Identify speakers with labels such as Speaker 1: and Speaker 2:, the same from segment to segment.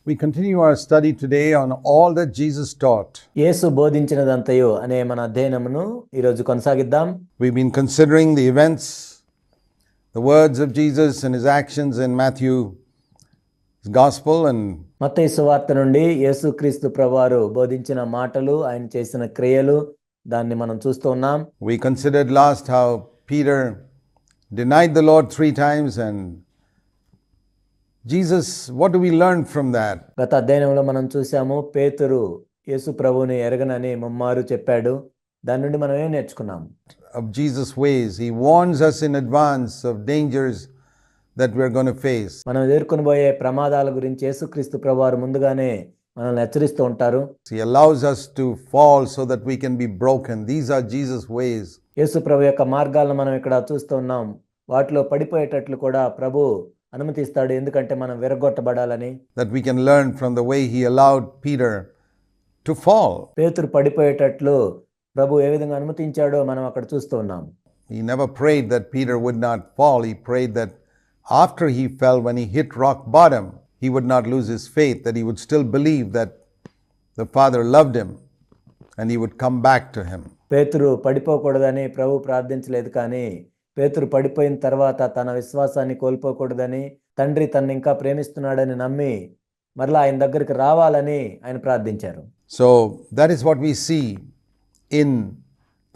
Speaker 1: We continue our study today on all that Jesus taught.
Speaker 2: యేసు బోధించినదంతయు అనే మన అధ్యయనమును ఈరోజు కొనసాగిద్దాం.
Speaker 1: We've been considering the events, the words of Jesus and his actions in Matthew's gospel, and
Speaker 2: మత్తయి సువార్త నుండి యేసుక్రీస్తు ప్రభువారు బోధించిన మాటలు, ఆయన చేసిన క్రియలు, దాన్ని మనం చూస్తూ ఉన్నాం.
Speaker 1: we considered last how Peter denied the Lord 3 times, and Jesus, what do we learn from that?
Speaker 2: గత అధ్యయనంలో మనం చూసాము, పేతురు యేసు ప్రభువుని ఎరగనని ముమ్మారు చెప్పాడు. దాని నుండి మనం ఏం నేర్చుకున్నాం?
Speaker 1: Of Jesus' ways. He warns us in advance of dangers that we're going to face.
Speaker 2: మనం ఎదుర్కొనబోయే ప్రమాదాల గురించి యేసుక్రీస్తు ప్రభువారు ముందుగానే మనల్ని హెచ్చరిస్తూ ఉంటారు.
Speaker 1: He allows us to fall so that we can be broken. These are Jesus' ways.
Speaker 2: యేసు ప్రభు యొక్క మార్గాలను మనం ఇక్కడ చూస్తూ ఉన్నాం. వాటిలో పడిపోయేటట్లు కూడా ప్రభు అనుమతిస్తాడు, ఎందుకంటే మనం విరగొట్టబడాలని.
Speaker 1: That we can learn from the way he allowed Peter to fall.
Speaker 2: పేతురు పడిపోయేటట్లు ప్రభు ఏ విధంగా అనుమతించాడో మనం అక్కడ చూస్తూ ఉన్నాం.
Speaker 1: He never prayed that Peter would not fall. He prayed that after he fell, when he hit rock bottom, he would not lose his faith, that he would still believe that the Father loved him and he would come back to him.
Speaker 2: పేతురు పడిపోకూడదని ప్రభు ప్రార్థించలేదు, కానీ పేతురు పడిపోయిన తర్వాత తన విశ్వాసాన్ని కోల్పోకూడదని, తండ్రి తనని ఇంకా ప్రేమిస్తున్నాడని నమ్మి మరలా ఆయన దగ్గరికి రావాలని ఆయన ప్రార్థించారు.
Speaker 1: So that is what we see in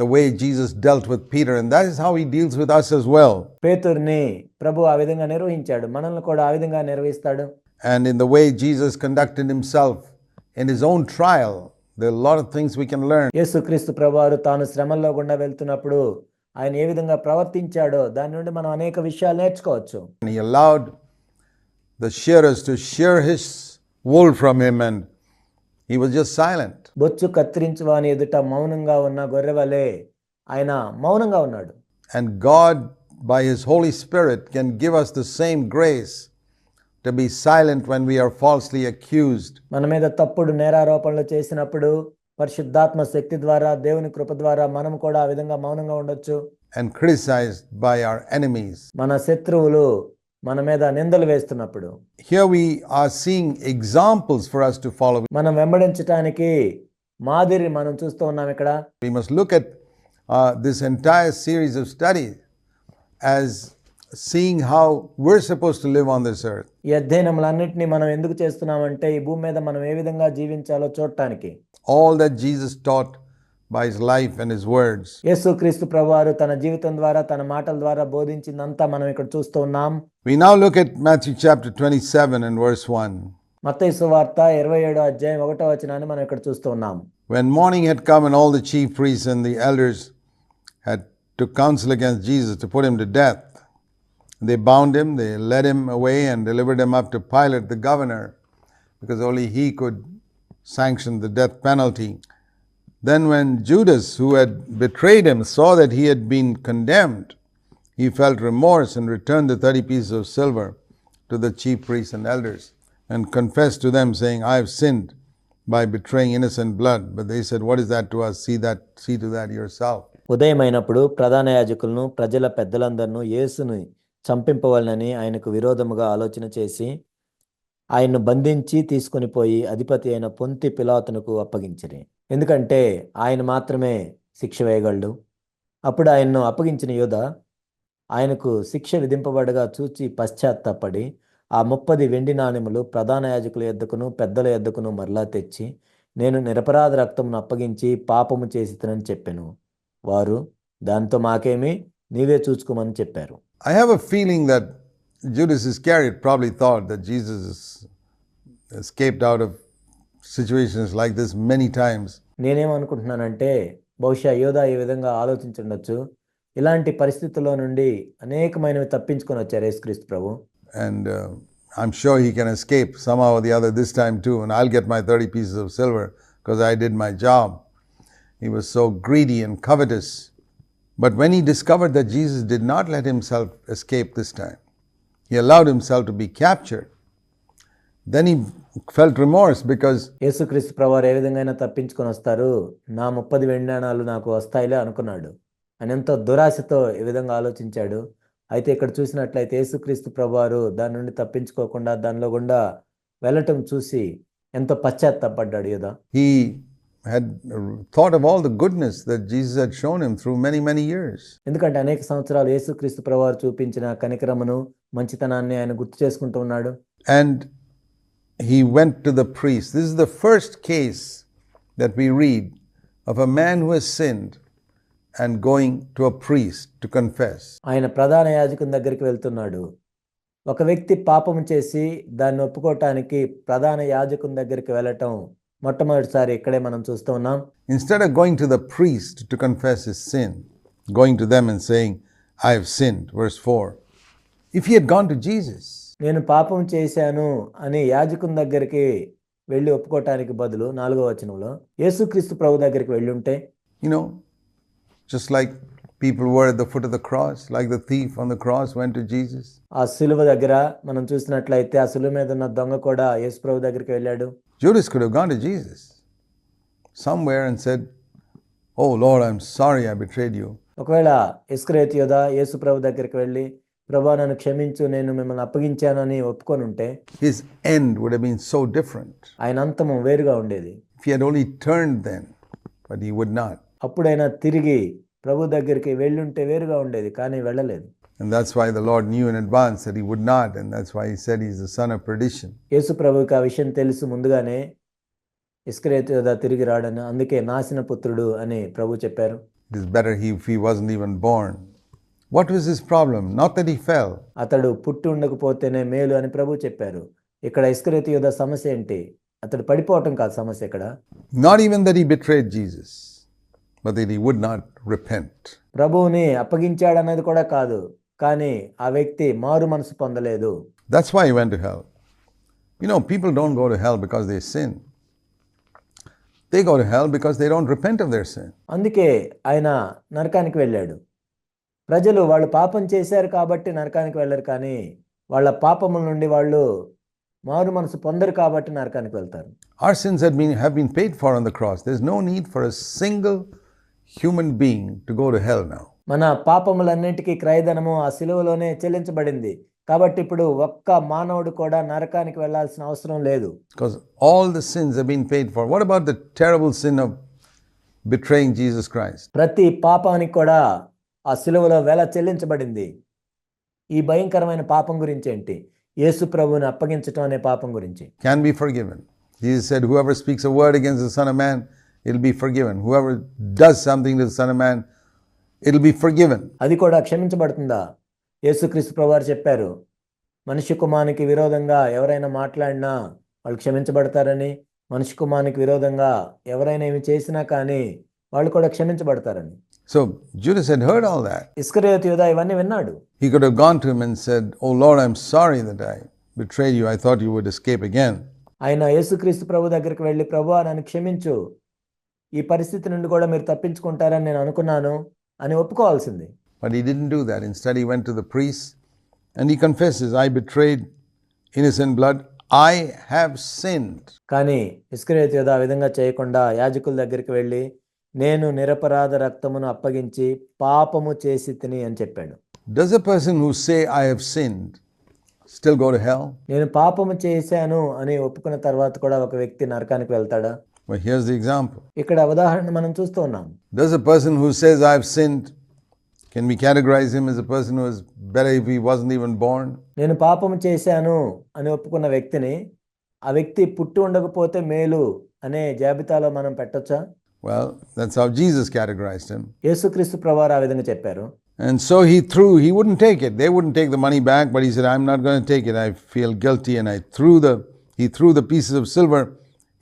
Speaker 1: the way Jesus dealt with Peter, and that is how he deals with us as well.
Speaker 2: పేతురుని ప్రభు ఆ విధంగా నిర్వహించాడు, మనల్ని కూడా ఆ విధంగా నిర్వహిస్తాడు.
Speaker 1: And in the way Jesus conducted himself in his own trial, there are a lot of things we can learn.
Speaker 2: యేసుక్రీస్తు ప్రభువారు తాను శ్రమల్లో గుండా వెళ్తున్నప్పుడు ఆయన ఏ విధంగా ప్రవర్తించాడో దాని నుండి మనం అనేక విషయాలు నేర్చుకోవచ్చు.
Speaker 1: And he allowed the shearers to shear his wool from him, and he was just silent.
Speaker 2: బొచ్చు కత్తిరించు వాని ఎదుట మౌనంగా ఉన్న గొర్రెవలే ఆయన మౌనంగా ఉన్నాడు.
Speaker 1: And God, by his Holy Spirit, can give us the same grace to be silent when we are falsely accused.
Speaker 2: మన మీద తప్పుడు నేరారోపణలు చేసినప్పుడు పరిశుద్ధాత్మ శక్తి ద్వారా, దేవుని కృప ద్వారా మనం కూడా ఆ విధంగా మౌనంగా ఉండొచ్చు.
Speaker 1: And criticized by our enemies.
Speaker 2: మన శత్రువులు మన మీద నిందలు వేస్తున్నప్పుడు
Speaker 1: Here we are seeing examples for us to follow.
Speaker 2: మనం వెంబడించటానికి మాదిరి మనం చూస్తూ ఉన్నాం ఇక్కడ.
Speaker 1: We must look at this entire series of studies as seeing how we're supposed to live on this earth.
Speaker 2: ఈ అధ్యయనములన్నింటినీ మనం ఎందుకు చేస్తున్నామంటే ఈ భూమి మీద మనం ఏ విధంగా జీవించాలో చూడటానికి.
Speaker 1: All that Jesus taught by his life and his words.
Speaker 2: యేసుక్రీస్తు ప్రభువారు తన జీవితం ద్వారా, తన మాటల ద్వారా బోధించిందంతా మనం ఇక్కడ చూస్తూ ఉన్నాం.
Speaker 1: We now look at Matthew chapter 27 and verse 1.
Speaker 2: మత్తయి సువార్త 27వ అధ్యాయం 1వ వచనాన్ని మనం ఇక్కడ చూస్తూ ఉన్నాం.
Speaker 1: When morning had come and all the chief priests and the elders had took counsel against Jesus to put him to death, they bound him, they led him away and delivered him up to Pilate the governor, because only he could sanction the death penalty. Then when Judas, who had betrayed him, saw that he had been condemned, he felt remorse and returned the 30 pieces of silver to the chief priests and elders and confessed to them, saying, I have sinned by betraying innocent blood. But they said, what is that to us? See to that yourself.
Speaker 2: ఉదయమైనప్పుడు ప్రధాన యాజకులను, ప్రజల పెద్దలందరినూ యేసుని చంపింపవలనని ఆయనకు విరోధముగా ఆలోచన చేసి ఆయన్ను బంధించి తీసుకుని పోయి అధిపతి అయిన పొంతి పిలాతునకు అప్పగించిరి. ఎందుకంటే ఆయన మాత్రమే శిక్ష వేయగలడు. అప్పుడు ఆయన్ను అప్పగించిన యూదా ఆయనకు శిక్ష విధింపబడగా చూచి పశ్చాత్తాపడి ఆ 30 వెండి నాణెములు ప్రధాన యాజకుల యొద్దకును పెద్దల యొద్దకును మరలా తెచ్చి, నేను నిరపరాధ రక్తమును అప్పగించి పాపము చేసితనని చెప్పెను. వారు, దాంతో మాకేమి, నీవే చూసుకోమని చెప్పారు.
Speaker 1: I have a feeling that Judas Iscariot probably thought that Jesus escaped out of situations like this many times.
Speaker 2: నేనేమనుకుంటున్నానంటే బహుశా యోధా ఈ విధంగా ఆలోచించుండొచ్చు. ఇలాంటి పరిస్థితుల్లో నుండి అనేకమైనవి తప్పించుకొని వచ్చారు యేసుక్రీస్తు ప్రభు.
Speaker 1: And I'm sure he can escape somehow or the other this time too, and I'll get my 30 pieces of silver because I did my job. He was so greedy and covetous. But when he discovered that Jesus did not let himself escape this time, he allowed himself to be captured, then he felt remorse because
Speaker 2: యేసుక్రీస్తు ప్రభువారు ఏ విధంగా తప్పించుకొని వస్తారు, నా 30 వెండి నాణాలు నాకు వస్తాయిలే అనుకున్నాడు. ఆయన ఎంతో దురాశతో ఈ విధంగా ఆలోచించాడు. అయితే ఇక్కడ చూసినట్లయితే యేసుక్రీస్తు ప్రభువారు దాని నుండి తప్పించుకోకుండా దానిలో గుండా వెళ్ళటం చూసి ఎంతో పశ్చాత్తాపడ్డాడు యూదా.
Speaker 1: He had thought of all the goodness that Jesus had shown him through many, many years.
Speaker 2: ఎందుకంటే అనేక సంవత్సరాలు యేసుక్రీస్తు ప్రభువారు చూపించిన కనికరమును మంచితనాన్ని ఆయన గుర్తు చేసుకుంటూ ఉన్నాడు.
Speaker 1: And he went to the priest. This is the first case that we read of a man who has sinned and going to a priest to confess.
Speaker 2: ఆయన ప్రధాన యాజకుని దగ్గరికి వెళ్తున్నాడు. ఒక వ్యక్తి పాపం చేసి దాన్ని ఒప్పుకోవటానికి ప్రధాన యాజకుని దగ్గరికి వెళ్ళటం మొట్టమొదటిసారి ఇక్కడే మనం చూస్తూ ఉన్నాం.
Speaker 1: Instead of going to the priest to confess his sin, going to them and saying, I have sinned, verse 4. If he had gone to Jesus,
Speaker 2: నేను పాపం చేశాను అని యాజకుని దగ్గరికి వెళ్ళి ఒప్పుకోవటానికి బదులు 4వ వచనంలో యేసుక్రీస్తు ప్రభు దగ్గరికి వెళ్ళి ఉంటే,
Speaker 1: just like people were at the foot of the cross, like the thief on the cross went to Jesus.
Speaker 2: ఆ సిలువ దగ్గర మనం చూసినట్లయితే ఆ సిలువ మీద ఉన్న దొంగ కూడా యేసు ప్రభు దగ్గరికి వెళ్ళాడు.
Speaker 1: Judas could have gone to Jesus somewhere and said, Oh Lord, I'm sorry I betrayed you.
Speaker 2: ఒకవేళ ఇస్కరియోతు యూదా యేసు ప్రభు దగ్గరికి వెళ్ళి, ప్రభువా నన్ను క్షమించు, నేను మిమ్మల్ని అప్పగించానని ఒప్పుకొని ఉంటే,
Speaker 1: his end would have been so different.
Speaker 2: ఆయన అంతము వేరుగా ఉండేది.
Speaker 1: If he had only turned then, but he would not.
Speaker 2: అప్పుడైనా తిరిగి ప్రభు దగ్గరికి వెళ్ళుంటే వేరుగా ఉండేది, కానీ వెళ్ళలేదు.
Speaker 1: And that's why the Lord knew in advance that he would not, and that's why he said he's the son of perdition.
Speaker 2: యేసు ప్రభువుకి ఆ విషయం తెలుసు ముందుగానే, ఇస్కరియోతు యూదా తిరిగి రాడని, అందుకే నాశన పుత్రుడు అని ప్రభు చెప్పారు.
Speaker 1: It is better if he wasn't even born. What was his problem? Not that he fell.
Speaker 2: అతడు పుట్టి ఉండకపోతేనే మేలు అని ప్రభు చెప్పారు. ఇక్కడ ఇస్కరియోతు యూదా సమస్య ఏంటి? అతడు పడిపోవటం కాదు సమస్య ఇక్కడ.
Speaker 1: Not even that he betrayed Jesus, but that he would not repent.
Speaker 2: ప్రభువుని అప్పగించాడన్నది కూడా కాదు, కానీ ఆ వ్యక్తి మారు మనసు పొందలేదు.
Speaker 1: That's why he went to hell. People don't go to hell because they sin. They go to hell because they don't repent of their sin.
Speaker 2: అందుకే ఆయన నరకానికి వెళ్ళాడు. ప్రజలు వాళ్ళు పాపం చేశారు కాబట్టి నరకానికి వెళ్ళరు, కానీ వాళ్ళ పాపముల నుండి వాళ్ళు మారు మనసు పొందరు కాబట్టి నరకానికి వెళ్తారు.
Speaker 1: Our sins have been paid for on the cross. There's no need for a single human being to go to hell now.
Speaker 2: మన పాపములన్నిటికీ క్రయధనము ఆ సిలువలోనే చెల్లించబడింది. కాబట్టి ఇప్పుడు ఒక్క మానవుడు కూడా నరకానికి వెళ్ళాల్సిన అవసరం లేదు.
Speaker 1: Because all the sins have been paid for. What about the terrible sin of betraying Jesus Christ?
Speaker 2: ప్రతి పాపానికి కూడా ఆ సిలువలో వెల చెల్లించబడింది. ఈ భయంకరమైన పాపం గురించి ఏంటి? యేసు ప్రభువుని అప్పగించటం అనే పాపం గురించి.
Speaker 1: Can be forgiven. Jesus said, whoever speaks a word against the Son of Man, it'll be forgiven. Whoever does something to the Son of Man, it'll be forgiven.
Speaker 2: అది కూడా క్షమించబడుతుందా? యేసుక్రీస్తు ప్రభువారు చెప్పారు, మనిషి కుమారునికి విరోధంగా ఎవరైనా మాట్లాడినా వాళ్ళు క్షమించబడతారని, మనిషి కుమారునికి విరోధంగా ఎవరైనా ఏమి చేసినా కానీ వాళ్ళు కూడా క్షమించబడతారని.
Speaker 1: So Judas had heard all that.
Speaker 2: ఇస్కరియోతు యూదా ఇవన్నీ విన్నాడు.
Speaker 1: He could have gone to him and said, Oh Lord, I'm sorry that I betrayed you. I thought you would escape again.
Speaker 2: ఆయన యేసుక్రీస్తు ప్రభు దగ్గరికి వెళ్ళి, ప్రభువా నన్ను క్షమించు, ఈ పరిస్థితి నుండి కూడా మీరు తప్పించుకుంటారని నేను అనుకున్నాను అని ఒప్పుకోవాల్సింది.
Speaker 1: But he didn't do that. Instead, he went to the priest and he confesses, I betrayed innocent blood. I have sinned.
Speaker 2: కానీ ఇస్కరియోతు యూదా ఆ విధంగా చేయకుండా యాజకుల దగ్గరికి వెళ్ళి, నేను నిరపరాధ రక్తమును అప్పగించి పాపము చేసి తిని అని చెప్పాడు.
Speaker 1: Does a person who say I have sinned still go to hell?
Speaker 2: నేను పాపము చేశాను అని ఒప్పుకున్న తర్వాత కూడా ఒక వ్యక్తి నరకానికి వెళ్తాడా?
Speaker 1: Well, here's the example.
Speaker 2: ఇక్కడ ఉదాహరణ మనం చూస్తూ ఉన్నాం.
Speaker 1: Does a person who says I have sinned, can we categorize him as a person who is better if he wasn't even born?
Speaker 2: నేను పాపము చేశాను అని ఒప్పుకున్న వ్యక్తిని ఆ వ్యక్తి పుట్టి ఉండకపోతే మేలు అనే జాబితాలో మనం పెట్టొచ్చా?
Speaker 1: Well, that's how Jesus categorized him.
Speaker 2: యేసుక్రీస్తు ప్రభువారు ఆ విధంగా చెప్పారు.
Speaker 1: And so he wouldn't take it. They wouldn't take the money back, but he said, I'm not going to take it. I feel guilty. And he threw the pieces of silver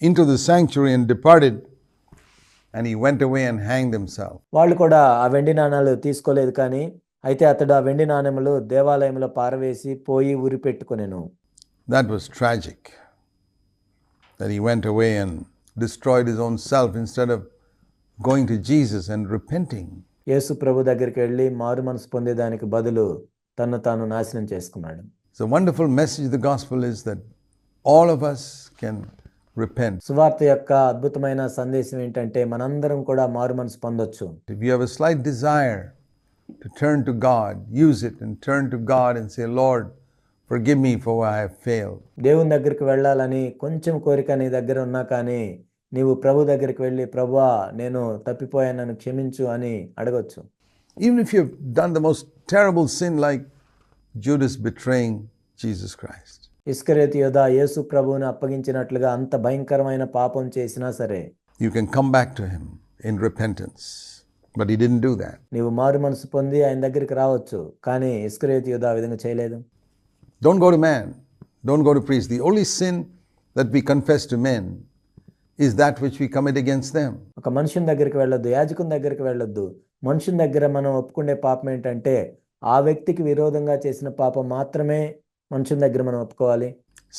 Speaker 1: into the sanctuary and departed. And he went away and hanged himself.
Speaker 2: వాళ్ళు కూడా ఆ వెండి నాణాలు తీసుకోలేదు, కానీ అయితే అతడు ఆ వెండి నాణెములు దేవాలయంలో పారవేసి పోయి ఉరి పెట్టుకొనెను.
Speaker 1: That was tragic. That he went away and destroyed his own self instead of going to Jesus and repenting.
Speaker 2: యేసు ప్రభు దగ్గరికి వెళ్ళి మారు మనసు పొందేదానికి బదులు తను తాను నాశనం చేసుకున్నాడు.
Speaker 1: So wonderful message of the gospel is that all of us can repent.
Speaker 2: సువార్త యొక్క అద్భుతమైన సందేశం ఏంటంటే మనందరం కూడా మారు మనసు పొందొచ్చు.
Speaker 1: If you have a slight desire to turn to God, use it and turn to God and say, Lord, Forgive me for why I have failed.
Speaker 2: దేవుని దగ్గరికి వెళ్ళాలని కొంచెం కోరిక నీ దగ్గర ఉన్నా కానీ నీవు ప్రభు దగ్గరికి వెళ్ళి ప్రభువా నేను తప్పిపోయాను నన్ను క్షమించు అని అడగొచ్చు.
Speaker 1: Even if you've done the most terrible sin like Judas betraying Jesus Christ.
Speaker 2: ఇస్కరియోతు యూద యేసు ప్రభువుని అప్పగించినట్లుగా అంత భయంకరమైన పాపం చేసినా సరే
Speaker 1: You can come back to him in repentance. But he didn't do that.
Speaker 2: నీవు మారు మనసు పొంది ఆయన దగ్గరికి రావచ్చు, కానీ ఇస్కరియోతు యూద ఆ విధంగా చేయలేదు.
Speaker 1: Don't go to man. Don't go to priest. The only sin that we confess to men is that which we commit against them.
Speaker 2: ఒక మనుషుని దగ్గరికి వెళ్ళొద్దు, యాజకుని దగ్గరికి వెళ్ళొద్దు. మనుషుని దగ్గర మనం ఒప్పుకునే పాపం ఏంటంటే ఆ వ్యక్తికి విరోధంగా చేసిన పాపం మాత్రమే మనుషుని దగ్గర మనం ఒప్పుకోవాలి.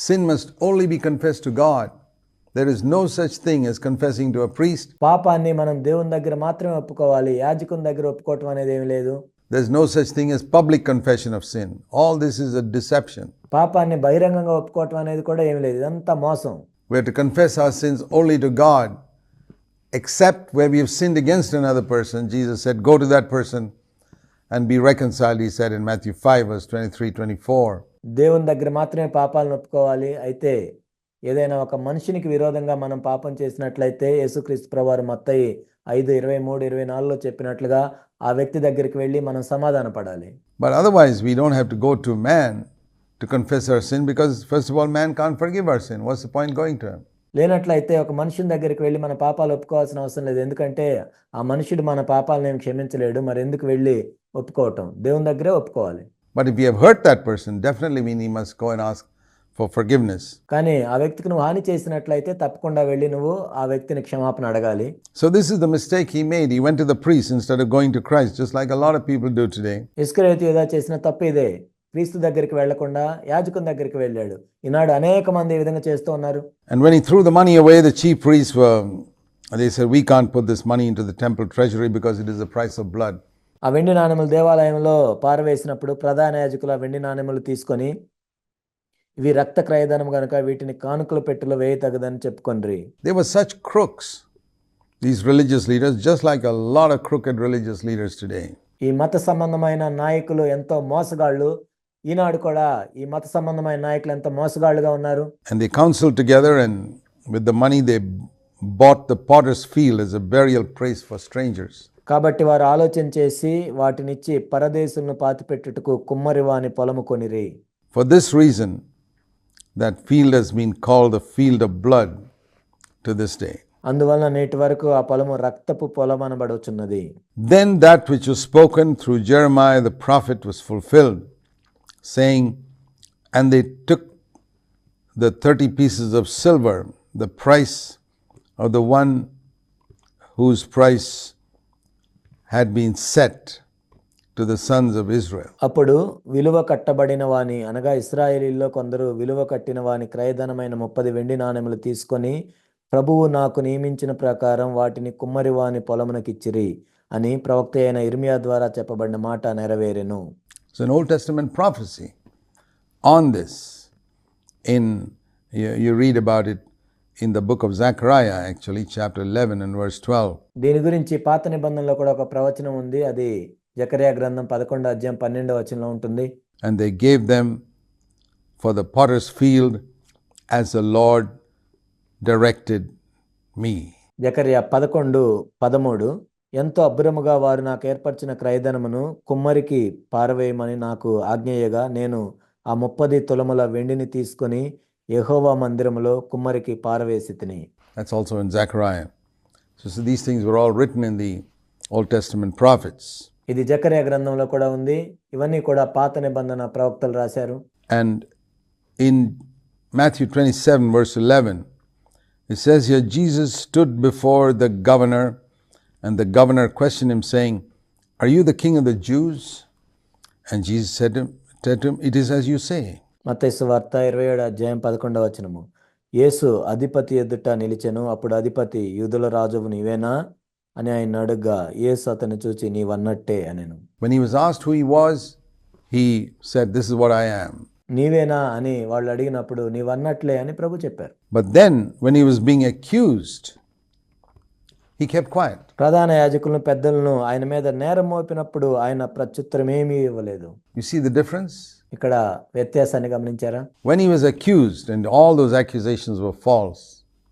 Speaker 1: Sin must only be confessed to God. There is no such thing as confessing to a priest.
Speaker 2: పాపాన్ని మనం దేవుని దగ్గర మాత్రమే ఒప్పుకోవాలి, యాజకుని దగ్గర ఒప్పుకోవటం అనేది ఏమీ లేదు.
Speaker 1: There is no such thing as public confession of sin. All this is a deception.
Speaker 2: పాపాన్ని బహిరంగంగా ఒప్పుకోవటం అనేది కూడా ఏమీ లేదు, ఇదంతా మోసం.
Speaker 1: We have to confess our sins only to God, except where we have sinned against another person. Jesus said, go to that person and be reconciled, he said in Matthew 5 verse 23-24.
Speaker 2: దేవుని దగ్గర మాత్రమే పాపాలను ఒప్పుకోవాలి. అయితే ఏదైనా ఒక మనిషినికి విరోధంగా మనం పాపం చేసినట్లయితే యేసుక్రీస్తు ప్రభువారు మత్తయి 5:23-24 చెప్పినట్లుగా ఆ వ్యక్తి దగ్గరికి వెళ్ళి మనం సమాధాన పడాలి.
Speaker 1: But otherwise we don't have to go to man to confess our sin, because first of all man can't forgive our sin. What's the point going to him?
Speaker 2: లేనట్లయితే ఒక మనుషుని దగ్గరికి వెళ్ళి మన పాపాలు ఒప్పుకోవాల్సిన అవసరం లేదు, ఎందుకంటే ఆ మనుషుడు మన పాపాలను ఏమి క్షమించలేడు. మరి ఎందుకు వెళ్ళి ఒప్పుకోవటం? దేవుని దగ్గరే ఒప్పుకోవాలి.
Speaker 1: But if we have hurt that person, definitely we must go and ask for forgiveness.
Speaker 2: కానీ ఆ వ్యక్తికి నువ్వు హాని చేసినట్లయితే తప్పకుండా వెళ్ళి నువ్వు ఆ వ్యక్తిని క్షమాపణ అడగాలి.
Speaker 1: So this is the mistake he made. He went to the priest instead of going to Christ, just like a lot of people do today.
Speaker 2: ఇస్కరియోతు యూదా చేసిన తప్పు ఇదే. క్రీస్తు దగ్గరికి వెళ్లకుండా యాజకుని దగ్గరికి వెళ్ళాడు. ఈనాడు అనేక మంది ఈ విధంగా చేస్తూ ఉన్నారు.
Speaker 1: And when he threw the money away, the chief priests they said, we can't put this money into the temple treasury because it is the price of blood.
Speaker 2: ఆ వెండి నాణెములు దేవాలయంలో పారవేసినప్పుడు ప్రధాన యాజకులు ఆ వెండి నాణెములు తీసుకొని ఇవి రక్త క్రయధనం గనుక వీటిని కానుకల పెట్టెలో వేయతగదని చెప్పుకొండ్రి.
Speaker 1: They were such crooks, these religious leaders, just like a lot of crooked religious leaders today.
Speaker 2: ఈ మత సంబంధమైన నాయకులు ఎంతో మోసగాళ్ళు. ఈనాడు కూడా ఈ మత సంబంధమైన నాయకులు ఎంతో మోసగాళ్ళుగా ఉన్నారు.
Speaker 1: And they counseled together, and with the money they bought the potter's field as a burial place for strangers.
Speaker 2: కాబట్టి వారు ఆలోచన చేసి వాటినిచ్చి పరదేశులను పాతిపెట్టుటకు కుమ్మరివాని పొలము కొనిరి.
Speaker 1: For this reason, that field has been called the field of blood to this day.
Speaker 2: అందువలన నేటి వరకు ఆ పొలము రక్తపు పొలం అనబడుచున్నది.
Speaker 1: Then that which was spoken through Jeremiah the prophet was fulfilled, saying, and they took the 30 pieces of silver, the price of the one whose price had been set to the sons of Israel.
Speaker 2: అప్పుడు విలువ కట్టబడిన వాని అనగా ఇశ్రాయేలీల్లో కొందరు విలువ కట్టిన వాని క్రయధనమైన 30 వెండి నాణెములు తీసుకొని ప్రభువు నాకు నియమించిన ప్రకారం వాటిని కుమ్మరివాని పొలమునకిచ్చిరి అని ప్రవక్త అయిన ఇర్మియా ద్వారా చెప్పబడిన మాట నెరవేరెను.
Speaker 1: It's an Old Testament prophecy on this. You read about it in the book of Zechariah, actually, chapter 11 and verse 12.
Speaker 2: దీని గురించి పాత నిబంధనలో కూడా ఒక ప్రవచనం ఉంది. అది జకర్యా గ్రంథం 11:12 ఉంటుంది.
Speaker 1: And they gave them for the potter's field as the Lord directed me.
Speaker 2: జకర్యా 11:13 ఎంతో అబ్బురముగా వారు నాకు ఏర్పరిచిన క్రయధనమును కుమ్మరికి పారవేయమని నాకు ఆజ్ఞేయగా నేను ఆ 30 తులముల వెండిని తీసుకొని యెహోవా మందిరములో కుమ్మరికి పారవేసితిని.
Speaker 1: That's also in Zechariah. So these things were all written in the Old Testament prophets.
Speaker 2: ఇది జకర్యా గ్రంథంలో కూడా ఉంది. ఇవన్నీ కూడా పాత నిబంధన ప్రవక్తలు రాశారు.
Speaker 1: And in Matthew 27 verse 11, it says here, Jesus stood before the governor, and the governor questioned him, saying, are you the king of the Jews? And Jesus said to him, it is as you say.
Speaker 2: మత్తయి సువార్త 27:11 యేసు అధిపతి ఎదుట నిలిచెను. అప్పుడు అధిపతి యూదుల రాజువు నీవేనా అని ఆయన అడుగ్గా యేసు అతన్ని చూచి నీవన్నట్టే అనెను.
Speaker 1: When he was asked who he was, he said, this is what I am.
Speaker 2: నీవేనా అని వాళ్ళు అడిగినప్పుడు నీవన్నట్లే అని ప్రభు చెప్పారు.
Speaker 1: But then when he was being accused, he kept quiet.
Speaker 2: ప్రధాన యాజకులను పెద్దలను ఆయన మీద నేరం మోపినప్పుడు ఆయన ప్రత్యుత్తరం ఏమీ ఇవ్వలేదు.
Speaker 1: You see the difference?
Speaker 2: ఇక్కడ వ్యత్యాసాన్ని గమనించారా?
Speaker 1: When he was accused and all those accusations were false,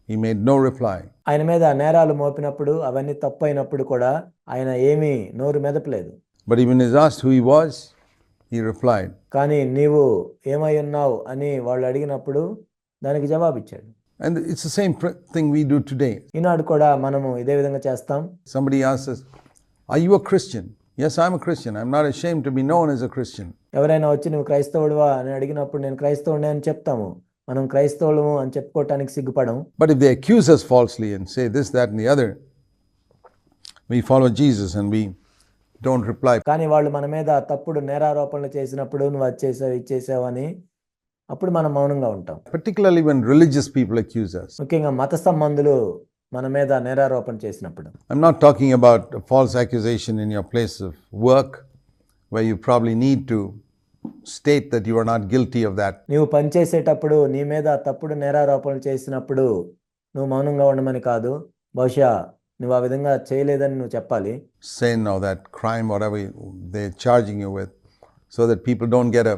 Speaker 1: he made no reply.
Speaker 2: ఆయన మీద నేరాలు మోపినప్పుడు అవన్నీ తప్పు అయినప్పుడు కూడా ఆయన ఏమీ నోరు మెదపలేదు.
Speaker 1: But even when he was asked who he was, he replied.
Speaker 2: కానీ నీవు ఏమై ఉన్నావు అని వాళ్ళు అడిగినప్పుడు దానికి జవాబిచ్చాడు.
Speaker 1: And it's the same thing we do today.
Speaker 2: ఈనాడు కూడా మనము ఇదే విధంగా చేస్తాం.
Speaker 1: Somebody asks us, are you a Christian? Yes, I'm a Christian. I'm not ashamed to be known as a Christian.
Speaker 2: ఎవరైనా వచ్చి నువ్వు క్రైస్తవుడివా అని అడిగినప్పుడు నేను క్రైస్తవుడిని అని చెప్తాము. మనం క్రైస్తవులము అని చెప్పుకోవటానికి సిగ్గుపడం.
Speaker 1: But if they accuse us falsely and say this, that and the other, we follow Jesus and we don't reply.
Speaker 2: కానీ వాళ్ళు మన మీద తప్పుడు నేరారోపణలు చేసినప్పుడు నువ్వు అది చేసావు ఇది చేసావు అని అప్పుడు మనం మౌనంగా ఉంటాం.
Speaker 1: Particularly when religious people accuse us.
Speaker 2: ముఖ్యంగా మత సంబంధులు మన మీద నేరారోపణ చేసినప్పుడు.
Speaker 1: I'm not talking about a false accusation in your place of work where you probably need to state that you are not guilty of that.
Speaker 2: నీవు పనిచేసేటప్పుడు నీ మీద తప్పుడు నేరారోపణలు చేసినప్పుడు నువ్వు మౌనంగా ఉండమని కాదు, బహుశా నువ్వు ఆ విధంగా చేయలేదని నువ్వు చెప్పాలి.
Speaker 1: Say no, that crime, whatever they're charging you with, so that people don't get a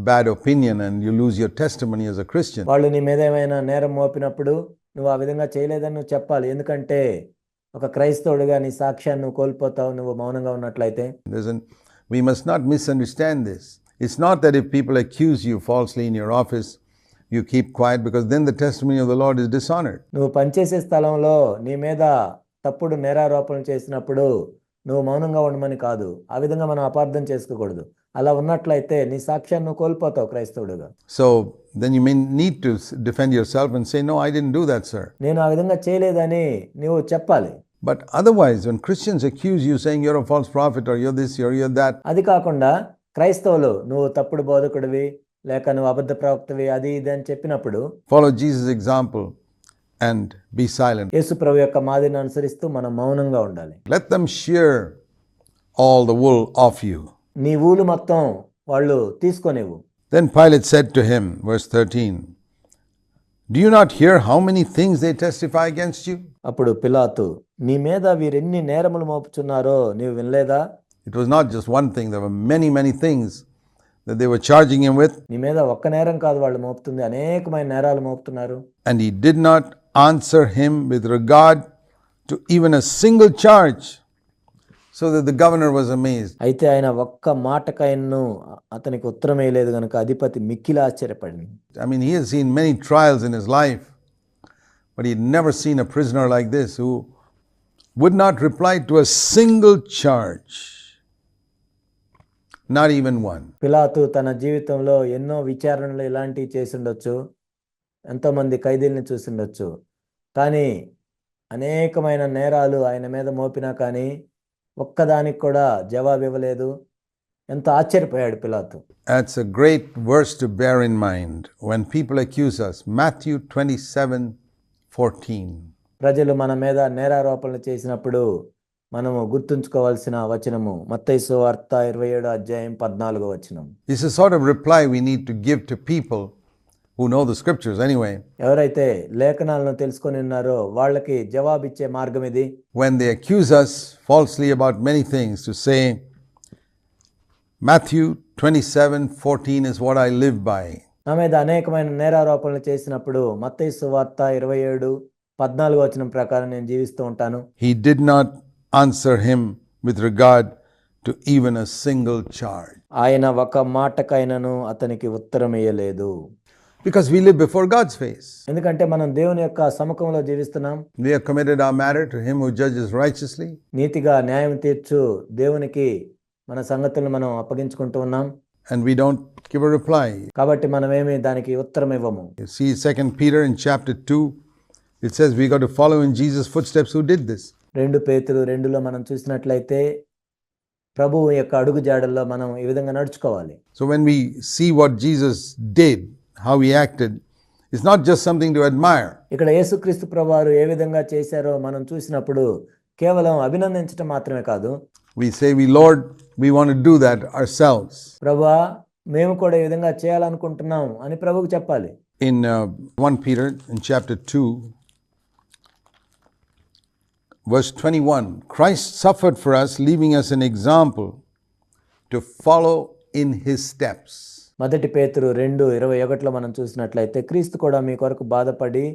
Speaker 1: bad opinion and you lose your testimony as a Christian.
Speaker 2: వాళ్ళు నీ మీద ఏమైనా నేరం మోపినప్పుడు నువ్వు ఆ విధంగా చేయలేదని నువ్వు చెప్పాలి. ఎందుకంటే ఒక క్రైస్తవుడిగా నీ సాక్ష్యాన్ని నువ్వు కోల్పోతావు నువ్వు మౌనంగా ఉన్నట్లయితే.
Speaker 1: We must not misunderstand this. It's not that if people accuse you falsely in your office, you keep quiet, because then the testimony of the Lord is dishonored.
Speaker 2: నువ్వు పనిచేసే స్థలంలో నీ మీద తప్పుడు నేరారోపణలు చేసినప్పుడు నువ్వు మౌనంగా ఉండమని కాదు, ఆ విధంగా మనం అపార్థం చేసుకోకూడదు. అలా ఉన్నట్లయితే నీ సాక్ష్యాన్ని నువ్వు కోల్పోతావు క్రైస్తవుడిగా.
Speaker 1: So then you may need to defend yourself and say, no, I didn't do that, sir.
Speaker 2: నేను ఆ విధంగా చేయలేదని నువ్వు చెప్పాలి.
Speaker 1: But otherwise, when Christians accuse you saying you're a false prophet or you're this, you're that,
Speaker 2: అది కాకుండా క్రైస్తవులు నువ్వు తప్పుడు బోధకుడివి లేక నువ్వు అబద్ధ ప్రవక్తవి అది ఇది అని చెప్పినప్పుడు
Speaker 1: follow Jesus' example and be silent.
Speaker 2: యేసు ప్రభు యొక్క మాదిరిని అనుసరిస్తూ మనం మౌనంగా ఉండాలి.
Speaker 1: Let them shear all the wool off you.
Speaker 2: నీ ఊలు మొత్తం వాళ్ళు తీసుకొనివ్వు.
Speaker 1: Then Pilate said to him, verse 13, do you not hear how many things they testify against you?
Speaker 2: అప్పుడు పిలాతు నీ మీద వీరెన్ని నేరములు మోపుచున్నారో నీవు వినలేదా?
Speaker 1: It was not just one thing, there were many things that they were charging him with.
Speaker 2: నీ మీద ఒక్క నేరం కాదు వాళ్ళు మోపుతుంది, అనేకమైన నేరాలు మోపుతున్నారు.
Speaker 1: And he did not answer him with regard to even a single charge, so that the governor was amazed.
Speaker 2: అయితే ఆయన ఒక్క మాటకైనను అతనికి ఉత్తరం వేయలేదు గనుక అధిపతి మిక్కిలి ఆశ్చర్యపడింది.
Speaker 1: I mean, he has seen many trials in his life, but he had never seen a prisoner like this who would not reply to a single charge, not even one.
Speaker 2: పిలాతు తన జీవితంలో ఎన్నో విచారణలు ఇలాంటివి చేసి ఉండొచ్చు, ఎంతోమంది ఖైదీల్ని చూసి ఉండొచ్చు, కానీ అనేకమైన నేరాలు ఆయన మీద మోపినా కానీ ఒక్కదానికి కూడా జవాబు ఇవ్వలేదు. ఎంత ఆశ్చర్యపోయాడు పిలాతు.
Speaker 1: That's a great verse to bear in mind when people accuse us. Matthew 27:14.
Speaker 2: ప్రజలు మన మీద నేరారోపణలు చేసినప్పుడు మనము గుర్తుంచుకోవాల్సిన వచనము మత్తయి సువార్త 27:14 వచనం.
Speaker 1: It's a sort of reply we need to give to people who know the scriptures anyway.
Speaker 2: ఎవరైతే లేఖనాలను తెలుసుకొని ఉన్నారో వాళ్ళకి జవాబిచ్చే మార్గం ఇది.
Speaker 1: When they accuse us falsely about many things, to say Matthew 27:14 is what I live by.
Speaker 2: నా మీద అనేకమైన నేరారోపణలు చేసినప్పుడు మత్తయి సువార్త 27:14 వచనం ప్రకారం నేను జీవిస్తూ ఉంటాను.
Speaker 1: He did not answer him with regard to even a single charge.
Speaker 2: ఆయన ఒక మాటకైనను అతనికి ఉత్తరం ఇయ్యలేదు.
Speaker 1: Because we live before God's face.
Speaker 2: ఎందుకంటే మనం దేవుని యొక్క సముఖంలో జీవిస్తున్నాం.
Speaker 1: We have committed our matter to him who judges righteously.
Speaker 2: నీతిగా న్యాయం తీర్చు దేవునికి మన సంగతులను మనం అప్పగించుకుంటూ ఉన్నాం.
Speaker 1: And we don't give a reply.
Speaker 2: కాబట్టి మనమేమి దానికి ఉత్తరం ఇవ్వము.
Speaker 1: You see 2 Peter in chapter 2, it says we got to follow in Jesus' footsteps who did this.
Speaker 2: 2 పేతురు 2లో మనం చూసినట్లయితే ప్రభువు యొక్క అడుగు జాడల్లో మనం ఈ విధంగా నడుచుకోవాలి.
Speaker 1: So when we see what Jesus did, how he acted, it's not just something to admire.
Speaker 2: ఇక్కడ యేసుక్రీస్తు ప్రభువారు ఏ విధంగా చేశారో మనం చూసినప్పుడు కేవలం అభినందించడం మాత్రమే కాదు.
Speaker 1: We say, Lord, we want to do that ourselves.
Speaker 2: ప్రభువా మేము కూడా ఈ విధంగా చేయాలనుకుంటున్నాం అని ప్రభువుకు చెప్పాలి.
Speaker 1: In 1 Peter in chapter 2, verse 21, Christ suffered for us, leaving us an example to follow in his steps.
Speaker 2: మొదటి పేతురు 2:21 మనం చూసినట్లయితే క్రీస్తు కూడా మీ కొరకు బాధపడి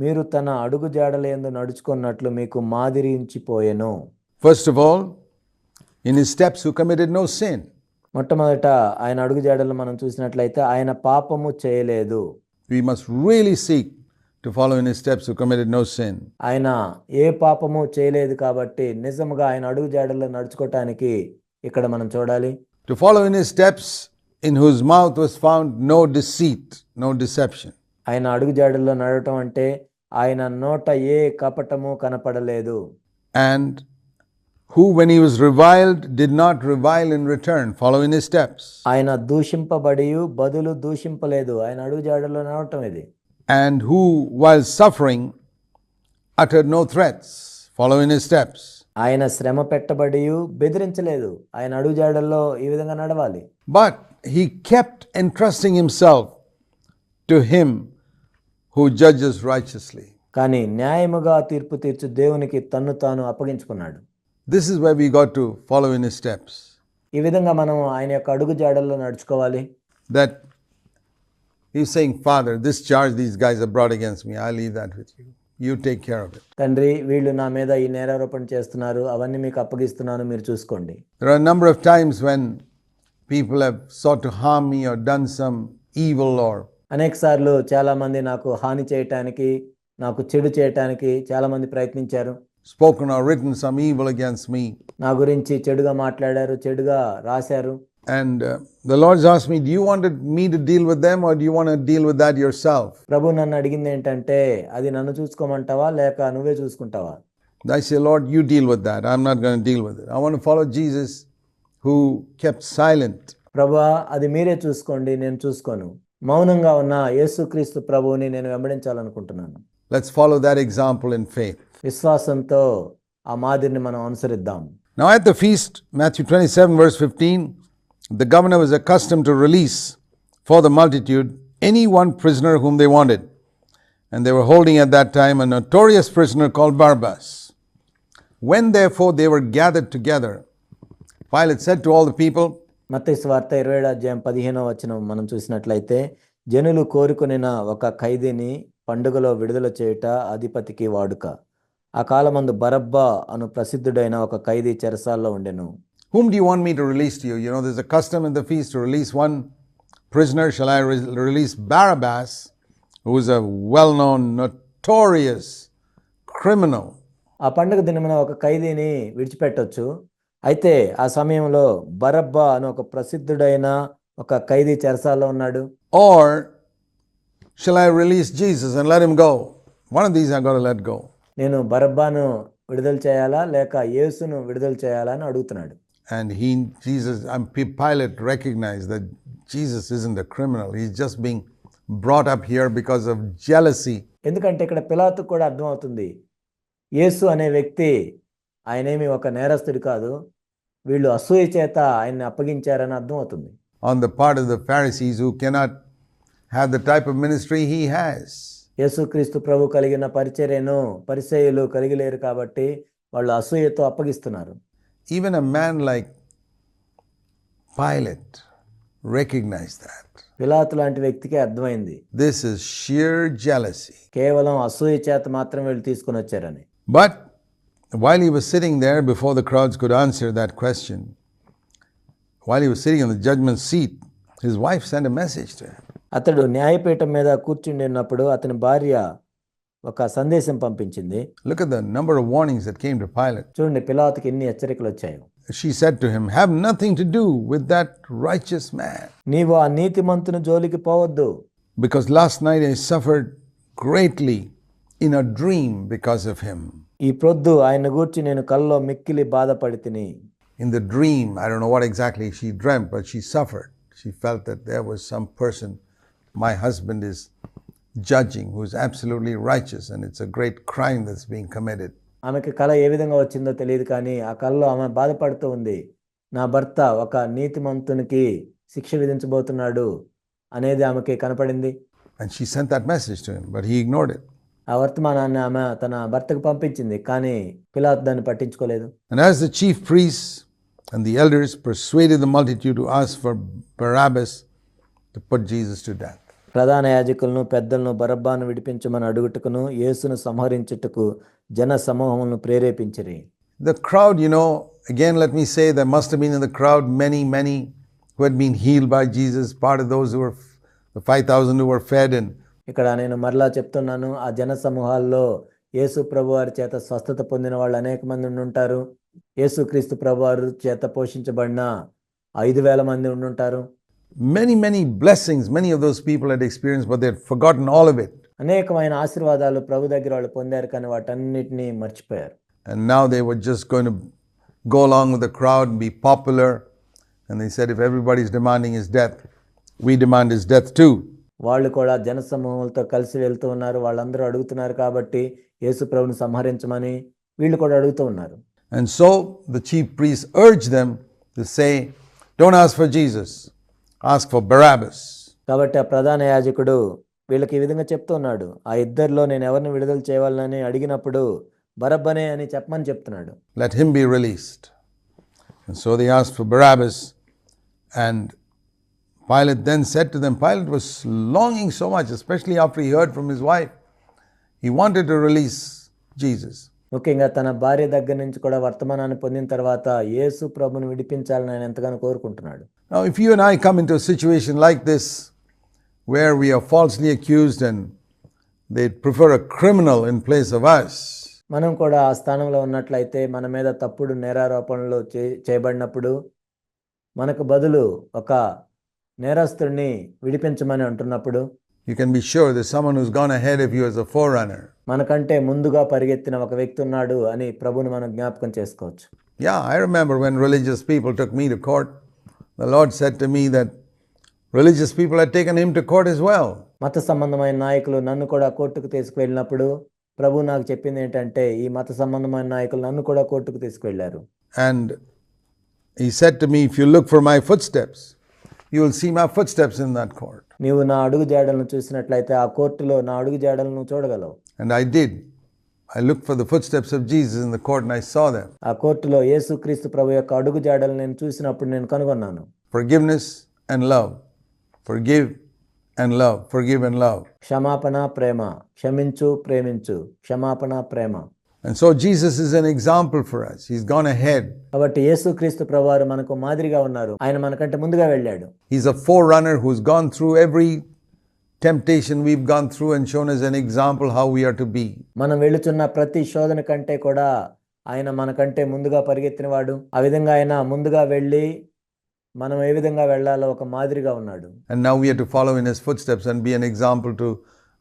Speaker 2: మీరు తన అడుగు జాడలందు నడుచుకున్నట్లు మీకు మాదిరి ఉంచిపోయెను.
Speaker 1: First of all, in his steps who committed no sin.
Speaker 2: మొట్టమొదట ఆయన అడుగు జాడలను మనం చూసినట్లయితే ఆయన పాపము చేయలేదు.
Speaker 1: We must really seek to follow in his steps who committed no sin.
Speaker 2: ఆయన ఏ పాపము చేయలేదు కాబట్టి నిజముగా ఆయన అడుగు జాడల్లో నడుచుకోవటానికి ఇక్కడ మనం చూడాలి.
Speaker 1: To follow in his steps in whose mouth was found no deceit, no deception.
Speaker 2: ఆయన అడుగు జాడల్లో నడవటం అంటే ఆయన నోట ఏ కపటము కనపడలేదు.
Speaker 1: And who when he was reviled did not revile in return. Follow in his steps.
Speaker 2: ఆయన దూషింపబడియు బదులు దూషింపలేదు. ఆయన అడుగు జాడల్లో నడవటం ఇది.
Speaker 1: And who while suffering uttered no threats. Follow in his steps.
Speaker 2: ఆయన శ్రమ పెట్టబడియు బెదిరించలేదు. ఆయన అడుగు జాడల్లో ఈ విధంగా నడవాలి.
Speaker 1: But he kept entrusting himself to him who judges righteously.
Speaker 2: కానీ న్యాయముగా తీర్పు తీర్చు దేవునికి తన్ను తాను అప్పగించుకున్నాడు.
Speaker 1: This is where we got to follow in his steps.
Speaker 2: ఈ విధంగా మనం ఆయన యొక్క అడుగు జాడల్లో నడుచుకోవాలి.
Speaker 1: That he's saying, Father, this charge these guys have brought against me, I'll leave that with you. You take care of it.
Speaker 2: తండ్రి, వీళ్ళు నా మీద ఈ నేరారోపణ చేస్తున్నారు, అవన్నీ మీకు అప్పగిస్తున్నాను, మీరు చూసుకోండి.
Speaker 1: There are a number of times when people have sought to harm me or done some evil or
Speaker 2: అనేక సార్లు చాలా మంది నాకు హాని చేయటానికి, నాకు చెడు చేయటానికి చాలా మంది ప్రయత్నించారు.
Speaker 1: spoken or written some evil against me.
Speaker 2: నా గురించి చెడుగా మాట్లాడారు, చెడుగా రాశారు.
Speaker 1: And the Lord's asked me, do you want me to deal with them or do you want to deal with that yourself?
Speaker 2: ప్రభు నన్ను అడిగింది ఏంటంటే, అది నన్ను చూసుకోమంటావా లేక నువ్వే చూసుకుంటావా?
Speaker 1: I say, Lord, you deal with that. I'm not going to deal with it. I want to follow Jesus who kept silent.
Speaker 2: ప్రభువా, అది మీరే చూసుకోండి, నేను చూసుకోను. మౌనంగా ఉన్న యేసుక్రీస్తు ప్రభువుని నేను వెంబడించాలనుకుంటున్నాను.
Speaker 1: Let's follow that example in faith.
Speaker 2: విశ్వాసంతో ఆ మాదిరిని మనం అనుసరిద్దాం.
Speaker 1: Now at the feast, Matthew 27 verse 15, the governor was accustomed to release for the multitude any one prisoner whom they wanted. And they were holding at that time a notorious prisoner called Barabbas. When therefore they were gathered together, Pilate said to all the people,
Speaker 2: మత్తయి సువార్త 27:15 మనం చూసినట్లయితే, జనులు కోరుకొనిన ఒక ఖైదీని పండుగలో విడుదల చేయుట అధిపతికి వాడుక. ఆ కాలమందు బరబ్బా అను ప్రసిద్ధుడైన ఒక ఖైదీ చెరసాల్లో ఉండెను.
Speaker 1: Whom do you want me to release to you? You know, there's a custom in the feast to release one prisoner. Shall I release Barabbas, who is a well-known, notorious criminal?
Speaker 2: ఆ పండుగ దినమున ఒక ఖైదీని విడిచిపెట్టొచ్చు. అయితే ఆ సమయంలో బరబ్బా అను ఒక ప్రసిద్ధుడైన ఒక ఖైదీ చెరసాల్లో ఉన్నాడు.
Speaker 1: Or shall I release Jesus and let him go? One of these I got to let go.
Speaker 2: నేను బరబ్బాను విడుదల చేయాలా లేక యేసును విడుదల చేయాలా అని అడుగుతున్నాడు.
Speaker 1: And Pilate recognized that Jesus isn't a criminal. He's just being brought up here because of jealousy.
Speaker 2: ఎందుకంటే ఇక్కడ పిలాతుకు కూడా అర్థమవుతుంది, యేసు అనే వ్యక్తి ఆయనేమి ఒక నేరస్తుడు కాదు, వీళ్ళు అసూయ చేత ఆయన్ని అప్పగించారని అర్థమవుతుంది.
Speaker 1: On the part of the Pharisees who cannot have the type of ministry he has.
Speaker 2: యేసుక్రీస్తు ప్రభు కలిగిన పరిచర్యను పరిసయ్యులు కలిగిలేరు కాబట్టి వాళ్ళు అసూయతో అప్పగిస్తున్నారు.
Speaker 1: Even a man like Pilate recognized that.
Speaker 2: పిలాతు లాంటి వ్యక్తికి అర్థమైంది,
Speaker 1: This is sheer jealousy.
Speaker 2: కేవలం అసూయ చేత మాత్రం వీళ్ళు తీసుకుని వచ్చారని.
Speaker 1: But while he was sitting there, before the crowds could answer that question, while he was sitting on the judgment seat, his wife sent a message to him.
Speaker 2: అతడు న్యాయపీఠం మీద కూర్చుండి ఉన్నప్పుడు అతని భార్య ఒక సందేశం పంపించింది.
Speaker 1: Look at the number of warnings that came to Pilate.
Speaker 2: చూడండి, పిలాతుకి ఎన్ని హెచ్చరికలు వచ్చాయో.
Speaker 1: She said to him, have nothing to do with that righteous man.
Speaker 2: నీవు ఆ నీతిమంతుని జోలికి పోవద్దు.
Speaker 1: Because last night I suffered greatly in a dream because of him.
Speaker 2: ఈ ప్రొద్దు ఆయన గూర్చి నేను కల్లో మిక్కిలి బాధపడి తిని.
Speaker 1: In the dream, I don't know what exactly she dreamt, but she suffered. She felt that there was some person my husband is judging who is absolutely righteous and it's a great crime that's being committed.
Speaker 2: ఆమెకి కళ ఏ విధంగా వచ్చిందో తెలియదు, కానీ ఆ కళలో ఆమె బాధపడుతూ ఉంది, నా భర్త ఒక నీతిమంతునికి శిక్ష విధించబోతున్నాడు అనేది ఆమెకి కనపడింది.
Speaker 1: And she sent that message to him, but he ignored it.
Speaker 2: ఆ వర్తమానాన్ని ఆమె తన భర్తకు పంపించింది, కానీ పిలాతు దాన్ని పట్టించుకోలేదు.
Speaker 1: And as the chief priests and the elders persuaded the multitude to ask for Barabbas, to put Jesus to death.
Speaker 2: ప్రధాన యాజకులను పెద్దలను బరబ్బాను విడిపించమని అడుగుటకును యేసును సంహరించుటకు జన సమూహములను ప్రేరేపించిరి.
Speaker 1: The crowd, again let me say, there must have been in the crowd many who had been healed by Jesus, part of those who were the 5,000 who were fed. And
Speaker 2: ఇక్కడ నేను మరలా చెప్తున్నాను, ఆ జన సమూహాల్లో యేసు ప్రభువారి చేత స్వస్థత పొందిన వాళ్ళు అనేక మంది ఉండుంటారు. యేసుక్రీస్తు ప్రభువారు చేత పోషించబడిన 5,000 మంది ఉండుంటారు.
Speaker 1: many blessings many of those people had experienced, but they had forgotten all of it.
Speaker 2: అనేకమైన ఆశీర్వాదాలు ప్రభు దగ్గర వాళ్ళు పొందారు, కానీ వాటన్నిటినీ మర్చిపోయారు.
Speaker 1: And now they were just going to go along with the crowd and be popular. And they said, if everybody's demanding his death, we demand his death too.
Speaker 2: వాళ్ళు కూడా జన సమూహాలతో కలిసి వెళ్తూ ఉన్నారు. వాళ్ళందరూ అడుగుతున్నారు కాబట్టి యేసు ప్రభుని సంహరించమని వీళ్ళు కూడా అడుగుతూ ఉన్నారు.
Speaker 1: And so the chief priests urged them to say, don't ask for Jesus, ask for Barabbas.
Speaker 2: కాబట్టి ఆ ప్రధాన యాజకుడు వీళ్ళకి ఈ విధంగా చెప్తున్నాడు, ఆ ఇద్దరిలో నేను ఎవరిని విడుదల చేయాలని అడిగినప్పుడు బరబ్బనే అని చెప్పమని చెప్తున్నాడు.
Speaker 1: Let him be released. And so they asked for Barabbas. And Pilate then said to them, Pilate was longing so much, especially after he heard from his wife. He wanted to release Jesus.
Speaker 2: ముఖ్యంగా తన భార్య దగ్గర నుంచి కూడా వర్తమానాన్ని పొందిన తర్వాత యేసు ప్రభుని విడిపించాలని ఆయన ఎంతగానో కోరుకుంటున్నాడు.
Speaker 1: Now, if you and I come into a situation like this, where we are falsely accused and they prefer a criminal in place of us,
Speaker 2: మనం కూడా ఆ స్థానంలో ఉన్నట్లయితే, మన మీద తప్పుడు నేరారోపణలు చేయబడినప్పుడు మనకు బదులు ఒక నేరస్తుడిని విడిపించమని అంటున్నప్పుడు,
Speaker 1: you can be sure there's someone who's gone ahead of you as a forerunner.
Speaker 2: మనకంటే ముందుగా పరిగెత్తిన ఒక వ్యక్తి ఉన్నాడు అని ప్రభుని మనం జ్ఞాపకం చేసుకోవచ్చు.
Speaker 1: Yeah, I remember when religious people took me to court, the Lord said to me that religious people had taken him to court as well.
Speaker 2: మత సంబంధమైన నాయకులు నన్ను కూడా కోర్టుకు తీసుకువెళ్ళినప్పుడు ప్రభు నాకు చెప్పింది ఏంటంటే, ఈ మత సంబంధమైన నాయకులు నన్ను కూడా కోర్టుకు తీసుకువెళ్ళారు.
Speaker 1: And he said to me, if you look for my footsteps, you will see my footsteps in that court.
Speaker 2: నీవు నా అడుగు జాడలను చూసినట్లయితే ఆ కోర్టులో నా అడుగు జాడలను చూడగలవు.
Speaker 1: And I did. I looked for the footsteps of Jesus in the court and I saw them.
Speaker 2: ఆ కోర్టులో యేసుక్రీస్తు ప్రభు యొక్క అడుగు జాడలను నేను చూసినప్పుడు నేను కనుగొన్నాను.
Speaker 1: Forgiveness and love. Forgive and love. Forgive and love.
Speaker 2: క్షమాపణ, ప్రేమ. క్షమించు, ప్రేమించు. క్షమాపణ, ప్రేమ.
Speaker 1: And so Jesus is an example for us. He's gone ahead.
Speaker 2: కాబట్టి యేసుక్రీస్తు ప్రభువారు మనకు మాదిరిగా ఉన్నారు. ఆయన మనకంటే ముందుగా వెళ్ళాడు.
Speaker 1: He's a forerunner who's gone through every temptation we've gone through and shown us an example how we are to be.
Speaker 2: మనం వెళుచున్న ప్రతి శోధన కంటే కూడా ఆయన మనకంటే ముందుగా పరిగెత్తినవాడు. ఆ విధంగా ఆయన ముందుగా వెళ్ళి మనం ఏ విధంగా వెళ్ళాలో ఒక మాదిరిగా ఉన్నాడు.
Speaker 1: And now we have to follow in his footsteps and be an example to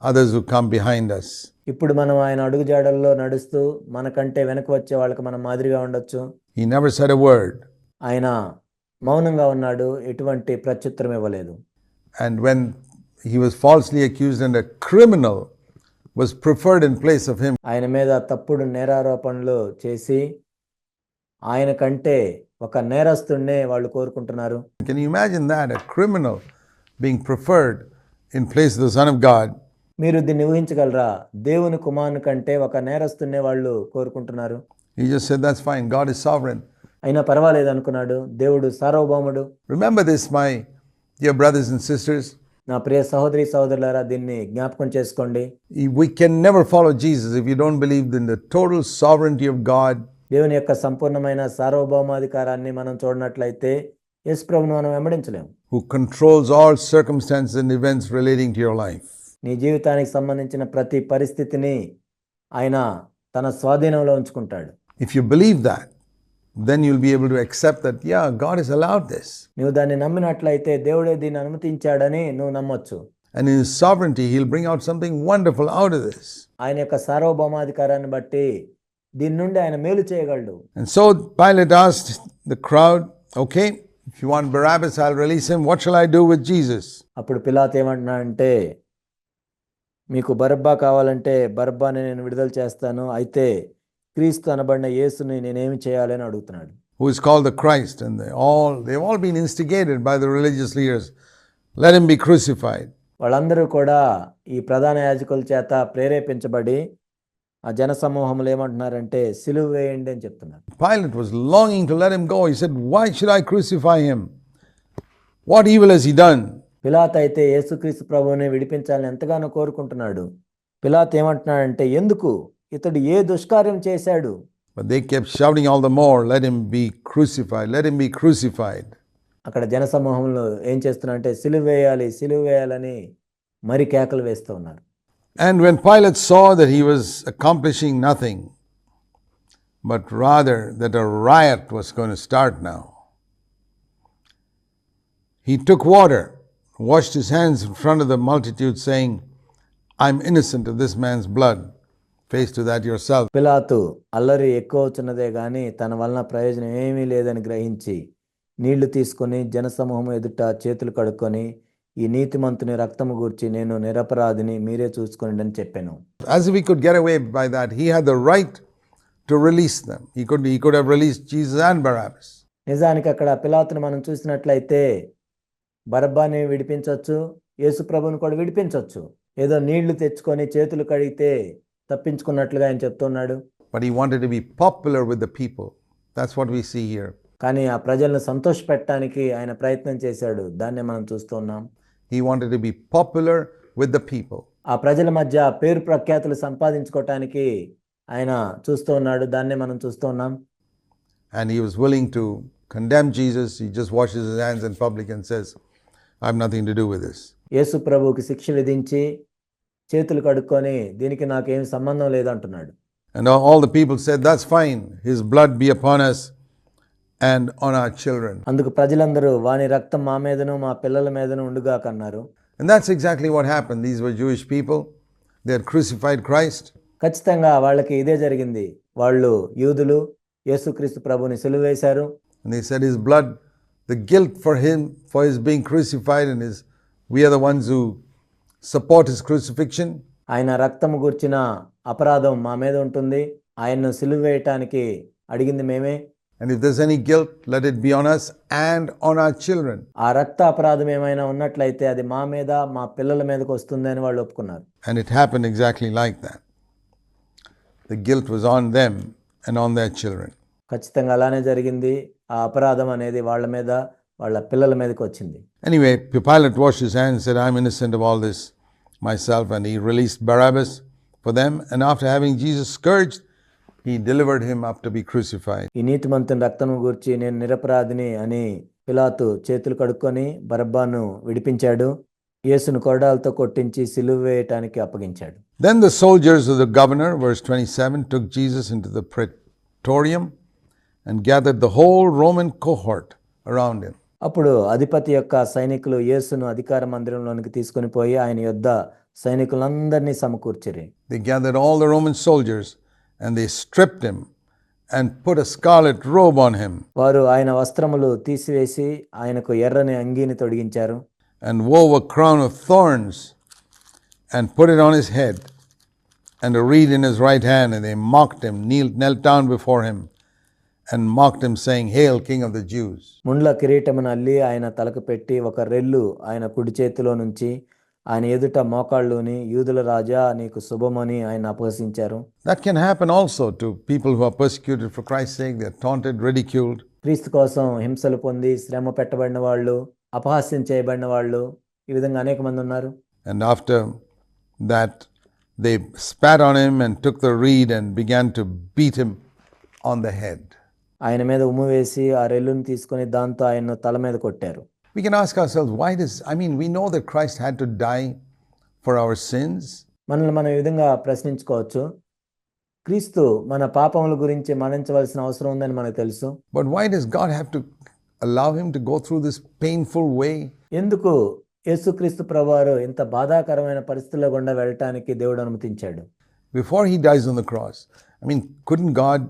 Speaker 1: others who come behind us.
Speaker 2: ఇప్పుడు మనం ఆయన అడుగుజాడల్లో నడుస్తూ మనకంటే వెనక వచ్చే వాళ్ళకి మనం మాదిరిగా ఉండొచ్చు.
Speaker 1: He never said a word.
Speaker 2: ఆయన మౌనంగా ఉన్నాడు, ఎటువంటి ప్రత్యుత్తరం ఇవ్వలేదు.
Speaker 1: And when he was falsely accused and a criminal was preferred in place of him,
Speaker 2: ఆయన మీద తప్పుడు నేరారోపణలు చేసి ఆయన కంటే ఒక నేరస్తుడినే వాళ్ళు కోరుకుంటున్నారు.
Speaker 1: can you imagine that? A criminal being preferred in place of the Son of God.
Speaker 2: మీరు దీన్ని ఊహించగలరా? దేవుని కుమారుని కంటే ఒక నేరస్తున్నే వాళ్ళు కోరుకుంటున్నారు.
Speaker 1: He just said, that's fine, God is sovereign.
Speaker 2: అయినా పర్వాలేదు అనుకున్నాడు, దేవుడు సార్వభౌముడు.
Speaker 1: Remember this, my dear brothers and sisters.
Speaker 2: నా ప్రియ సహోదరి సహోదరులారా, దీన్ని జ్ఞాపకం చేసుకోండి.
Speaker 1: We can never follow Jesus if you don't believe in the total sovereignty of God.
Speaker 2: దేవుని యొక్క సంపూర్ణమైన సార్వభౌమాధికారాన్ని మనం చూడనట్లయితే యేసు ప్రభువును మనం వెంబడించలేము.
Speaker 1: Who controls all circumstances and events relating to your life.
Speaker 2: నీ జీవితానికి సంబంధించిన ప్రతి పరిస్థితిని ఆయన తన స్వాధీనంలో ఉంచుకుంటాడు.
Speaker 1: If you believe that, then you'll be able to accept that, yeah, God has allowed this.
Speaker 2: నువ్వు దాన్ని నమ్మినట్లయితే దేవుడే దీన్ని అనుమతించాడని నువ్వు నమ్మొచ్చు.
Speaker 1: And in his sovereignty, he'll bring out something wonderful out of this.
Speaker 2: ఆయన యొక్క సార్వభౌమాధికారాన్ని బట్టి దీని నుండి ఆయన మేలు చేయగలడు.
Speaker 1: And so Pilate asked the crowd, okay, if you want Barabbas, I'll release him. What shall I do with Jesus?
Speaker 2: అప్పుడు పిలాతు ఏమంటున్నాడంటే, మీకు బరబ్బా కావాలంటే బరబ్బాని నేను విడుదల చేస్తాను, అయితే క్రీస్తు అనబడిన యేసుని నేనేమి చేయాలని అడుగుతున్నాడు.
Speaker 1: Who is called the Christ, and they've all been instigated by the religious leaders. Let him be crucified.
Speaker 2: వాళ్ళందరూ కూడా ఈ ప్రధాన యాజకుల చేత ప్రేరేపించబడి ఆ జన సమూహములు ఏమంటున్నారంటే సిలువ వేయండి అని చెప్తున్నారు.
Speaker 1: Pilate was longing to let him go. He said, why should I crucify him? What evil has he done?
Speaker 2: పిలాతు అయితే యేసుక్రీస్తు ప్రభువుని విడిపించాలని ఎంతగానో కోరుకుంటున్నాడు. పిలాతు ఏమంటున్నాడంటే, ఎందుకు ఇతడు ఏ దుష్కార్యం చేశాడు?
Speaker 1: But they kept shouting all the more, let him be crucified, let him be crucified.
Speaker 2: అక్కడ జనసమూహంలో ఏం చేస్తున్నారంటే సిలువ వేయాలి, సిలువ వేయాలని మరి కేకలు వేస్తూ ఉన్నారు.
Speaker 1: And when Pilate saw that he was accomplishing nothing, but rather that a riot was going to start now, he took water, washed his hands in front of the multitude, saying, I'm innocent of this man's blood. Face to that yourself.
Speaker 2: పిలాతు అల్లరి ఎక్కువ అవుతున్నదే గాని తన వలన ప్రయోజనం ఏమీ లేదని గ్రహించి నీళ్లు తీసుకొని జనసమూహం ఎదుట చేతులు కడుక్కొని, ఈ నీతిమంతుని రక్తము గూర్చి నేను నిరపరాధిని, మీరే చూసుకోండి అని చెప్పాను.
Speaker 1: As if he could get away by that, he had the right to release them. He could have released Jesus and Barabbas.
Speaker 2: నిజానికి అక్కడ పిలాతుని మనం చూసినట్లయితే బరబ్బాని విడిపించవచ్చు, యేసు ప్రభుని కూడా విడిపించవచ్చు. ఏదో నీళ్లు తెచ్చుకొని చేతులు కడిగితే తప్పించుకున్నట్లుగా ఆయన చెప్తున్నాడు.
Speaker 1: But he wanted to be popular with the people. That's what we see here.
Speaker 2: కానీ ఆ ప్రజలను సంతోషపెట్టడానికి ఆయన ప్రయత్నం చేశాడు. దాన్నే మనం చూస్తున్నాం.
Speaker 1: He wanted to be popular with the people.
Speaker 2: ఆ ప్రజల మధ్య పేరు ప్రఖ్యాతులు సంపాదించుకోవటానికి ఆయన చూస్తూ ఉన్నాడు. దాన్నే మనం చూస్తున్నాం.
Speaker 1: And he was willing to condemn Jesus. He just washes his hands in public and says, I have nothing to do with this.
Speaker 2: యేసు ప్రభువుకి శిక్ష విధించి చేతులు కడుక్కొని దీనికి నాకేం సంబంధం లేదంటున్నాడు.
Speaker 1: And all the people said, that's fine. His blood be upon us and on our children.
Speaker 2: అందుకు ప్రజలందరూ వాని రక్తం మా మీదను మా పిల్లల మీదను ఉండుగాక అన్నారు.
Speaker 1: And that's exactly what happened. These were Jewish people. They had crucified Christ.
Speaker 2: ఖచ్చితంగా వాళ్ళకి ఇదే జరిగింది. వాళ్ళు యూదులు, యేసుక్రీస్తు ప్రభుని సిలువ వేశారు.
Speaker 1: And they said his blood, the guilt for him, for his being crucified, and we are the ones who support his crucifixion.
Speaker 2: ఆయన రక్తము గూర్చిన అపరాధం మా మీద ఉంటుంది. ఆయన్ను సిలువ వేయటానికి అడిగింది మేమే.
Speaker 1: And if there's any guilt, let it be on us and on our children.
Speaker 2: ఆ రక్త అపరాధం ఏమైనా ఉన్నట్లయితే అది మా మీద మా పిల్లల మీదకి వస్తుంది అని వాళ్ళు ఒప్పుకున్నారు.
Speaker 1: And it happened exactly like that. The guilt was on them and on their children.
Speaker 2: ఖచ్చితంగా అలానే జరిగింది. ఆ అపరాధం అనేది వాళ్ళ మీద వాళ్ళ పిల్లల మీదకి వచ్చింది.
Speaker 1: Anyway, Pilate washed his hands and said, I'm innocent of all this myself, and he released Barabbas for them. And after having Jesus scourged, he delivered him up to be crucified.
Speaker 2: ఈ నీతిమంతుని రక్తము గూర్చి నేను నిరపరాధిని అని పిలాతు చేతులు కడుక్కొని బరబ్బాను విడిపించాడు. యేసును కొరడాలతో కొట్టించి సిలువ వేయటానికి అప్పగించాడు.
Speaker 1: Then the soldiers of the governor, verse 27, took Jesus into the praetorium and gathered the whole Roman cohort around him.
Speaker 2: అప్పుడు అధిపతి యొక్క సైనికులు యేసును అధికార మందిరంలోనికి తీసుకొని పోయి ఆయన యొద్ద సైనికులందరినీ సమకూర్చిరి.
Speaker 1: They gathered all the Roman soldiers and they stripped him and put a scarlet robe on him.
Speaker 2: వారు ఆయన వస్త్రములు తీసివేసి ఆయనకు ఎర్రని అంగీని తొడిగించారు.
Speaker 1: And wove a crown of thorns and put it on his head and a reed in his right hand, and they mocked him, knelt down before him and mocked him, saying, Hail, King of the Jews.
Speaker 2: ముండ్ల కిరీటమును అల్లి ఆయన తలకు పెట్టి ఒక రెల్లు ఆయన కుడి చేతిలో నుంచి ఆయన ఎదుట మోకాళ్ళుని యూదుల రాజా నీకు శుభమని ఆయన అపహసించారు.
Speaker 1: That can happen also to people who are persecuted for Christ's sake. They are taunted, ridiculed.
Speaker 2: క్రీస్తు కోసం హింసలు పొంది శ్రమ పెట్టబడిన వాళ్ళు, అపహాస్యం చేయబడిన వాళ్ళు, ఈ విధంగా అనేక మంది ఉన్నారు.
Speaker 1: And after that, they spat on him and took the reed and began to beat him on the head.
Speaker 2: ఆయన మీద ఉమ్ము వేసి ఆ రెల్లును తీసుకొని దాంతో ఆయన్ను తల మీద కొట్టారు.
Speaker 1: We can ask ourselves, we know that Christ had to die for our sins.
Speaker 2: మనల్ని మనం ఈ విధంగా ప్రశ్నించుకోవచ్చు. క్రీస్తు మన పాపముల గురించి మరణించవలసిన అవసరం ఉందని మనకు తెలుసు.
Speaker 1: But why does God have to allow him to go through this painful way?
Speaker 2: ఎందుకు యేసుక్రీస్తు ప్రభువారు ఇంత బాధాకరమైన పరిస్థితుల్లో గుండా వెళ్ళటానికి దేవుడు అనుమతించాడు?
Speaker 1: Before he dies on the cross, couldn't God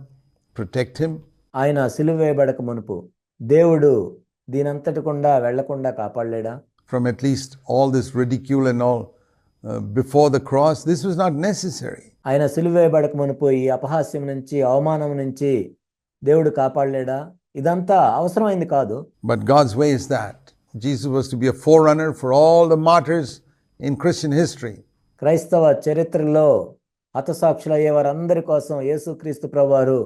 Speaker 1: protect him?
Speaker 2: ఆయన సిలువ వేయబడక మునుపు దేవుడు దీనంతటి గుండా వెళ్లకుండా కాపాడలేడా?
Speaker 1: From at least all this ridicule and all before the cross, this was not necessary.
Speaker 2: ఆయన సిలువ వేయబడక మునుపు ఈ అపహాస్యం నుంచి, అవమానం నుంచి దేవుడు కాపాడలేడా? ఇదంతా అవసరమైంది కాదు.
Speaker 1: But God's way is that Jesus was to be a forerunner for all the martyrs in Christian history.
Speaker 2: క్రైస్తవ చరిత్రలో హతసాక్షులయ్యే వారందరి కోసం యేసుక్రీస్తు ప్రభువారు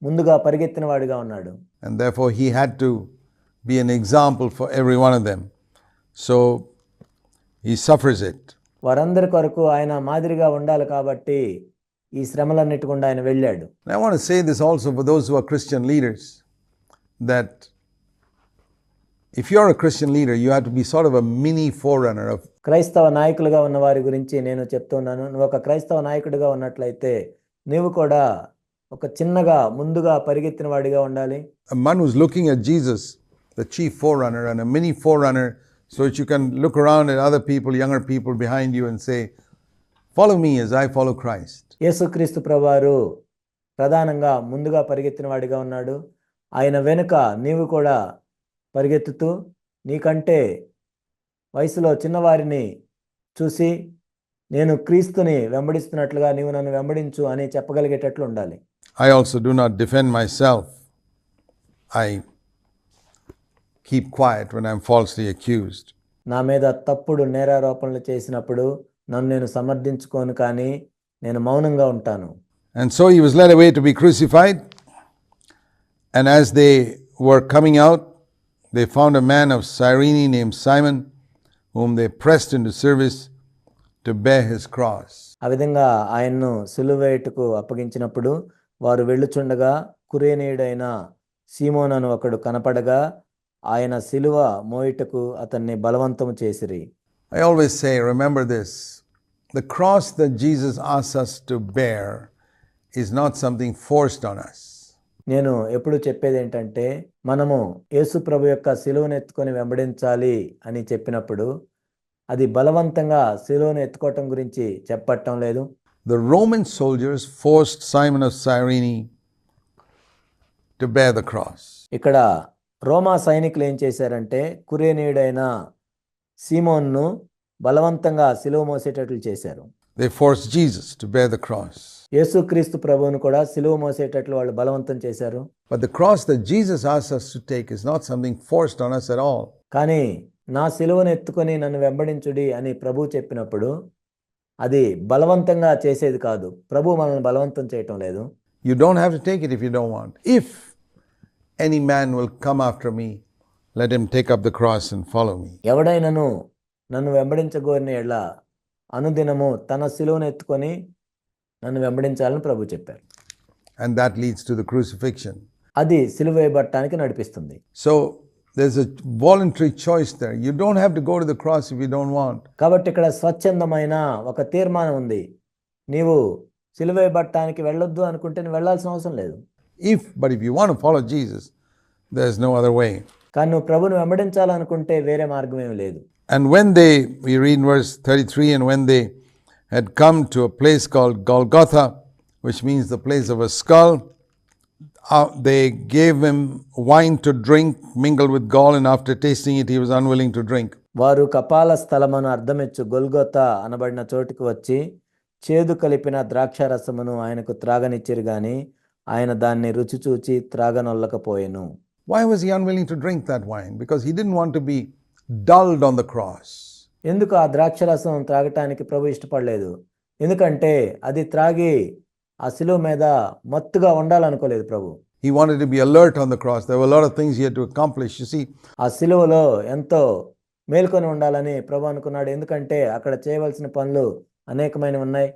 Speaker 2: ముందుగా పరిగెత్తిన వాడిగా ఉన్నాడు.
Speaker 1: And therefore he had to be an example for every one of them. So he suffers it.
Speaker 2: వారందరి కొరకు ఆయన మాదిరిగా ఉండాలి కాబట్టి ఈ శ్రమలన్నిటి గుండా ఆయన వెళ్ళాడు.
Speaker 1: And I want to say this also for those who are Christian leaders, that if you're a Christian leader, you have to be sort of a mini forerunner of
Speaker 2: క్రైస్తవ నాయకులుగా ఉన్న వారి గురించి నేను చెప్తున్నాను. నువ్వు ఒక క్రైస్తవ నాయకుడిగా ఉన్నట్లయితే నీవు కూడా ఒక చిన్నగా ముందుగా పరిగెత్తిన వాడిగా ఉండాలి.
Speaker 1: a man who's looking at Jesus, the chief forerunner, and a mini forerunner, so that you can look around at other people, younger people behind you and say, follow me as I follow Christ.
Speaker 2: యేసుక్రీస్తు ప్రభువారు ప్రధానంగా ముందుగా పరిగెత్తిన వాడిగా ఉన్నాడు. ఆయన వెనుక నీవు కూడా పరిగెత్తుతూ నీకంటే వయసులో చిన్నవారిని చూసి నేను క్రీస్తుని వెంబడిస్తున్నట్లుగా నీవు నన్ను వెంబడించు అని చెప్పగలిగేటట్లు ఉండాలి.
Speaker 1: I also do not defend myself. I keep quiet when I'm falsely accused.
Speaker 2: నా మీద తప్పుడు నేరారోపణలు చేసినప్పుడు నన్ను నేను సమర్థించుకోను, కానీ నేను మౌనంగా ఉంటాను.
Speaker 1: And so he was led away to be crucified. And as they were coming out, they found a man of Cyrene named Simon, whom they pressed into service to bear his cross.
Speaker 2: ఆ విధంగా ఆయన్ను సిలువేటుకు అప్పగించినప్పుడు వారు వెళ్ళుచుండగా కురేనీయుడైన సీమోను అను ఒకడు కనపడగా ఆయన సిలువ మోయుటకు అతన్ని బలవంతము చేసిరి.
Speaker 1: I always say, remember this, the cross that Jesus asks us to bear is not something forced on us.
Speaker 2: నేను ఎప్పుడు చెప్పేది ఏంటంటే, మనము యేసు ప్రభు యొక్క సిలువను ఎత్తుకొని వెంబడించాలి అని చెప్పినప్పుడు అది బలవంతంగా సిలువను ఎత్తుకోవటం గురించి చెప్పటం లేదు.
Speaker 1: The Roman soldiers forced Simon of Cyrene to bear the cross.
Speaker 2: ఇక్కడ రోమా సైనికులు ఏం చేశారంటే కురేనీయుడైన సీమోన్ను బలవంతంగా సిలువ మోసేటట్లు చేశారు.
Speaker 1: They forced Jesus to bear the cross.
Speaker 2: యేసుక్రీస్తు ప్రభువును కూడా సిలువ మోసేటట్లు వాళ్ళు బలవంతం చేశారు.
Speaker 1: But the cross that Jesus asks us to take is not something forced on us at all.
Speaker 2: కానీ నా సిలువను ఎత్తుకొని నన్ను వెంబడించుడి అని ప్రభు చెప్పినప్పుడు అది బలవంతంగా చేసేది కాదు. ప్రభు మనల్ని బలవంతం చేయటం లేదు.
Speaker 1: You don't have to take it if you don't want. If any man will come after me, let him take up the cross and follow me.
Speaker 2: ఎవడైనను నన్ను వెంబడించగోరిన ఎడల అనుదినము తన సిలువను ఎత్తుకొని నన్ను వెంబడించాలని ప్రభు చెప్పారు.
Speaker 1: And that leads to the crucifixion.
Speaker 2: అది సిలువ వేయబడటానికి నడిపిస్తుంది.
Speaker 1: So there's a voluntary choice there. You don't have to go to the cross if you don't want.
Speaker 2: కాబట్టి ఇక్కడ స్వచ్ఛందమైన ఒక తీర్మానం ఉంది. నీవు సిలువ వేయబడటానికి వెళ్ళొద్దు అనుకుంటే నువ్వు వెళ్ళాల్సిన అవసరం లేదు.
Speaker 1: But if you want to follow Jesus, there's no other way.
Speaker 2: కానీ నువ్వు ప్రభుని వెంబడించాలనుకుంటే వేరే మార్గం ఏమీ లేదు.
Speaker 1: And when we read in verse 33, and when they had come to a place called Golgotha, which means the place of a skull, they gave him wine to drink mingled with gall, and after tasting it he was unwilling to drink.
Speaker 2: వారు కపాల స్థలమును అర్థమిచ్చు గొల్గొతా అనబడిన చోటుకు వచ్చి చేదు కలిపిన ద్రాక్షారసమును ఆయనకు త్రాగనిచ్చిరు గాని ఆయన దాన్ని రుచి చూచి త్రాగనొల్లకపోయెను.
Speaker 1: Why was he unwilling to drink that wine? Because he didn't want to be dulled on the cross.
Speaker 2: ఎందుకు ఆ ద్రాక్షరసం త్రాగటానికి ప్రభు ఇష్టపడలేదు? ఎందుకంటే అది త్రాగి ఆ సిలువ మీద మత్తుగా ఉండాలనుకోలేదు ప్రభు.
Speaker 1: He wanted to be alert on the cross. There were a lot of things he had to accomplish. You see,
Speaker 2: ఆ సిలువలో ఎంతో మేల్కొని ఉండాలని ప్రభు అనుకున్నాడు. ఎందుకంటే అక్కడ చేయవలసిన పనులు అనేకమైనవి ఉన్నాయి.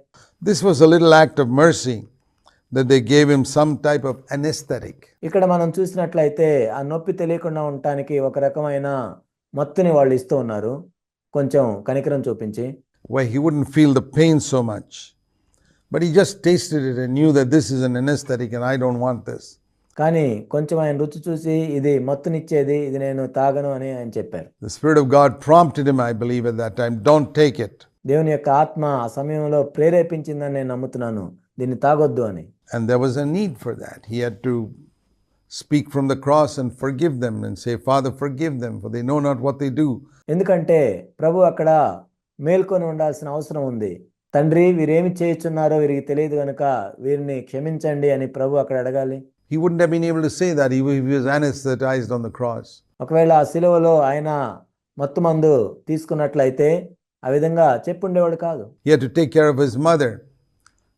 Speaker 1: This was a little act of mercy that they gave him some type of anesthetic.
Speaker 2: ఇక్కడ మనం చూసినట్లయితే ఆ నొప్పి తెలియకుండా ఉండటానికి ఒక రకమైన మత్తుని వాళ్ళు ఇస్తూ ఉన్నారు, కొంచెం కనికరం చూపించి,
Speaker 1: where he wouldn't feel the pain so much. But he just tasted it and knew that this is an anesthetic and I don't want this.
Speaker 2: కానీ కొంచెం ఆయన రుచి చూసి ఇది మత్తునిచ్చేది, ఇది నేను తాగను అని ఆయన చెప్పారు.
Speaker 1: The Spirit of God prompted him, I believe, at that time, don't take it.
Speaker 2: దేవుని యొక్క ఆత్మ ఆ సమయంలో ప్రేరేపించిందని నేను నమ్ముతున్నాను, దీన్ని తాగొద్దు అని.
Speaker 1: And there was a need for that. He had to speak from the cross and forgive them and say, Father, forgive them, for they know not what they do.
Speaker 2: ఎందుకంటే ప్రభు అక్కడ మేల్కొని ఉండాల్సిన అవసరం ఉంది. తండ్రి, వీరేమి చేయుచున్నారో వీరికి తెలియదు కనుక వీరిని క్షమించండి అని ప్రభు అక్కడ అడగాలి.
Speaker 1: He wouldn't have been able to say that if he was anesthetized on the cross.
Speaker 2: ఒకవేళ ఆ సిలువలో ఆయన మత్తు మందు తీసుకున్నట్లయితే ఆ విధంగా చెప్పుండేవాడు కాదు.
Speaker 1: He had to take care of his mother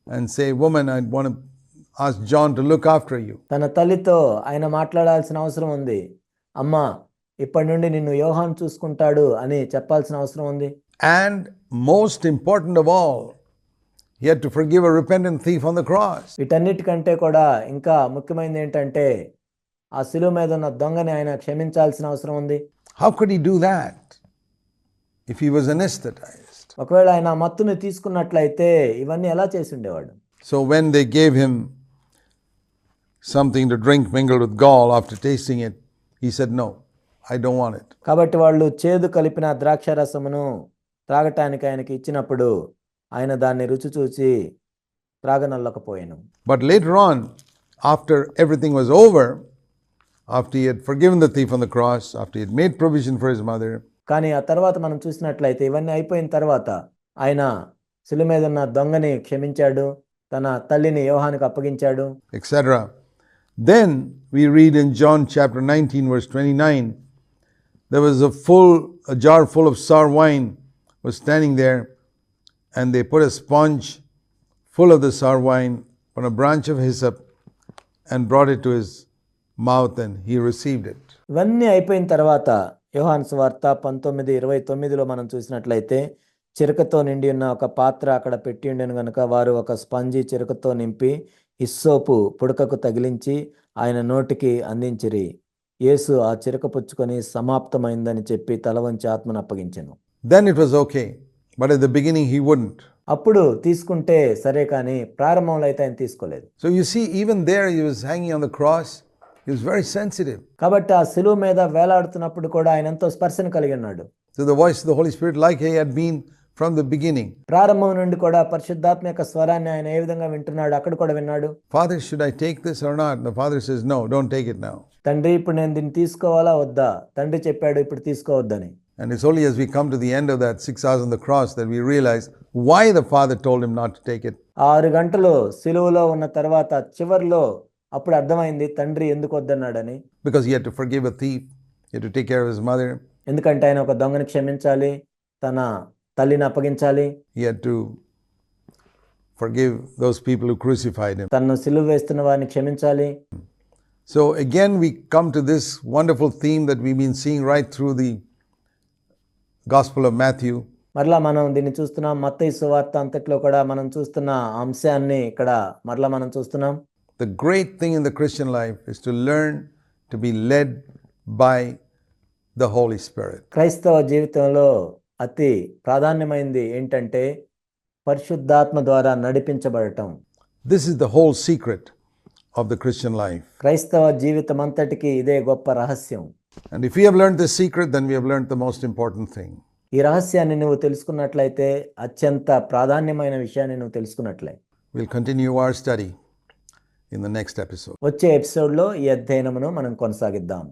Speaker 1: and say, woman, I want to ask John to look after you.
Speaker 2: తన తల్లితో ఆయన మాట్లాడాల్సిన అవసరం ఉంది. అమ్మా, ఇప్పటి నుండి నిన్ను యోహాను చూసుకుంటాడు అని చెప్పాల్సిన అవసరం ఉంది.
Speaker 1: And most important of all, he had to forgive a repentant thief on the cross.
Speaker 2: వీటన్నిటికంటే కూడా ఇంకా ముఖ్యమైనది ఏంటంటే ఆ శిలువ మీద ఉన్న దొంగని ఆయన క్షమించాల్సిన అవసరం ఉంది.
Speaker 1: How could he do that if he was anesthetized?
Speaker 2: ఒకవేళ ఆయన మత్తుని తీసుకున్నట్లయితే ఇవన్నీ ఎలా చేసి ఉండేవాడు?
Speaker 1: So when they gave him something to drink mingled with gall, after tasting it, he said, "No, I don't want it."
Speaker 2: కాబట్టి వాళ్ళు చేదు కలిపిన ద్రాక్షారసమును త్రాగటానికి ఆయనకి ఇచ్చినప్పుడు ఆయన దాన్ని రుచి చూసి త్రాగనల్లకపోయాను.
Speaker 1: But later on, after everything was over, after he had forgiven the thief on the cross, after he had made provision for his mother,
Speaker 2: కానీ ఆ తర్వాత మనం చూసినట్లయితే ఇవన్నీ అయిపోయిన తర్వాత ఆయన శిలువ మీద ఉన్న దొంగని క్షమించాడు, తన తల్లిని యోహానుకు అప్పగించాడు,
Speaker 1: etc. Then we read in John chapter 19 verse 29, there was a jar full of sour wine was standing there, and they put a sponge full of the sour wine on a branch of hyssop and brought it to his mouth, and he received it.
Speaker 2: ఇవన్నీ అయిపోయిన తర్వాత యోహాను సువార్త 19:29లో మనం చూసినట్లయితే చిరకతో నిండి ఉన్న ఒక పాత్ర అక్కడ పెట్టి ఉండెను గనుక వారు ఒక స్పంజి చిరకతో నింపి హిస్సోపు పుడకకు తగిలించి ఆయన నోటికి అందించిరి. యేసు ఆ చిరక పుచ్చుకొని సమాప్తమైందని చెప్పి తల వంచి ఆత్మను అప్పగించెను.
Speaker 1: Then it was okay, but at the beginning he wouldn't.
Speaker 2: అప్పుడు తీసుకుంటే సరే, కానీ ప్రారంభంలో అయితే ఆయన తీసుకోలేదు.
Speaker 1: So you see, even there he was hanging on the cross, he was very sensitive.
Speaker 2: కాబట్టి ఆ శిలువ మీద వేలాడుతున్నప్పుడు కూడా ఆయన ఎంతో స్పర్శను కలిగి ఉన్నాడు.
Speaker 1: So the voice of the Holy Spirit, like he had been from the beginning.
Speaker 2: ప్రారంభం నుండి కూడా పరిశుద్ధాత్మ యొక్క స్వరాన్ని ఆయన ఏ విధంగా వింటున్నాడు అక్కడ కూడా విన్నాడు.
Speaker 1: Father, should I take this or not? The father says, "No, don't take it now."
Speaker 2: తండ్రి, ఇప్పుడు నేను దీన్ని తీసుకోవాలా వద్దా? తండ్రి చెప్పాడు ఇప్పుడు తీసుకోవద్దని.
Speaker 1: And it's only as we come to the end of that 6 hours on the cross that we realize why the father told him not to take it.
Speaker 2: 6 గంటలు సిలువలో ఉన్న తర్వాత చివర్లో అప్పుడు అర్థమైంది తండ్రి ఎందుకు వద్దన్నాడని.
Speaker 1: Because he had to forgive a thief, he had to take care of his mother,
Speaker 2: ఎందుకంటే ఆయన ఒక దొంగని క్షమించాలి, తన తల్లిని అప్పగించాలి,
Speaker 1: he had to forgive those people who crucified him.
Speaker 2: తనను సిలువ వేస్తున్న వారిని క్షమించాలి.
Speaker 1: So again we come to this wonderful theme that we've been seeing right through the Gospel of Matthew.
Speaker 2: మరలా మనం దీన్ని చూస్తున్నాం. మత్తయి సువార్త అంతట్లో కూడా మనం చూస్తున్న అంశాన్ని ఇక్కడ మరలా మనం చూస్తున్నాం.
Speaker 1: The great thing in the Christian life is to learn to be led by the Holy Spirit.
Speaker 2: క్రైస్తవ జీవితంలో అతి ప్రాధాన్యమైనది ఏంటంటే పరిశుద్ధాత్మ ద్వారా నడిపించబడటం.
Speaker 1: This is the whole secret of the Christian life.
Speaker 2: క్రైస్తవ జీవితం అంతటికి ఇదే గొప్ప రహస్యం.
Speaker 1: And if we have learned this secret, then we have learned the most important thing.
Speaker 2: ఈ రహస్యాన్ని నువ్వు తెలుసుకున్నట్లయితే అత్యంత ప్రాధాన్యమైన విషయాన్ని నువ్వు తెలుసుకున్నట్లే.
Speaker 1: We'll continue our study in the next episode.
Speaker 2: వచ్చే ఎపిసోడ్లో ఈ అధ్యయనమును మనం కొనసాగిద్దాం.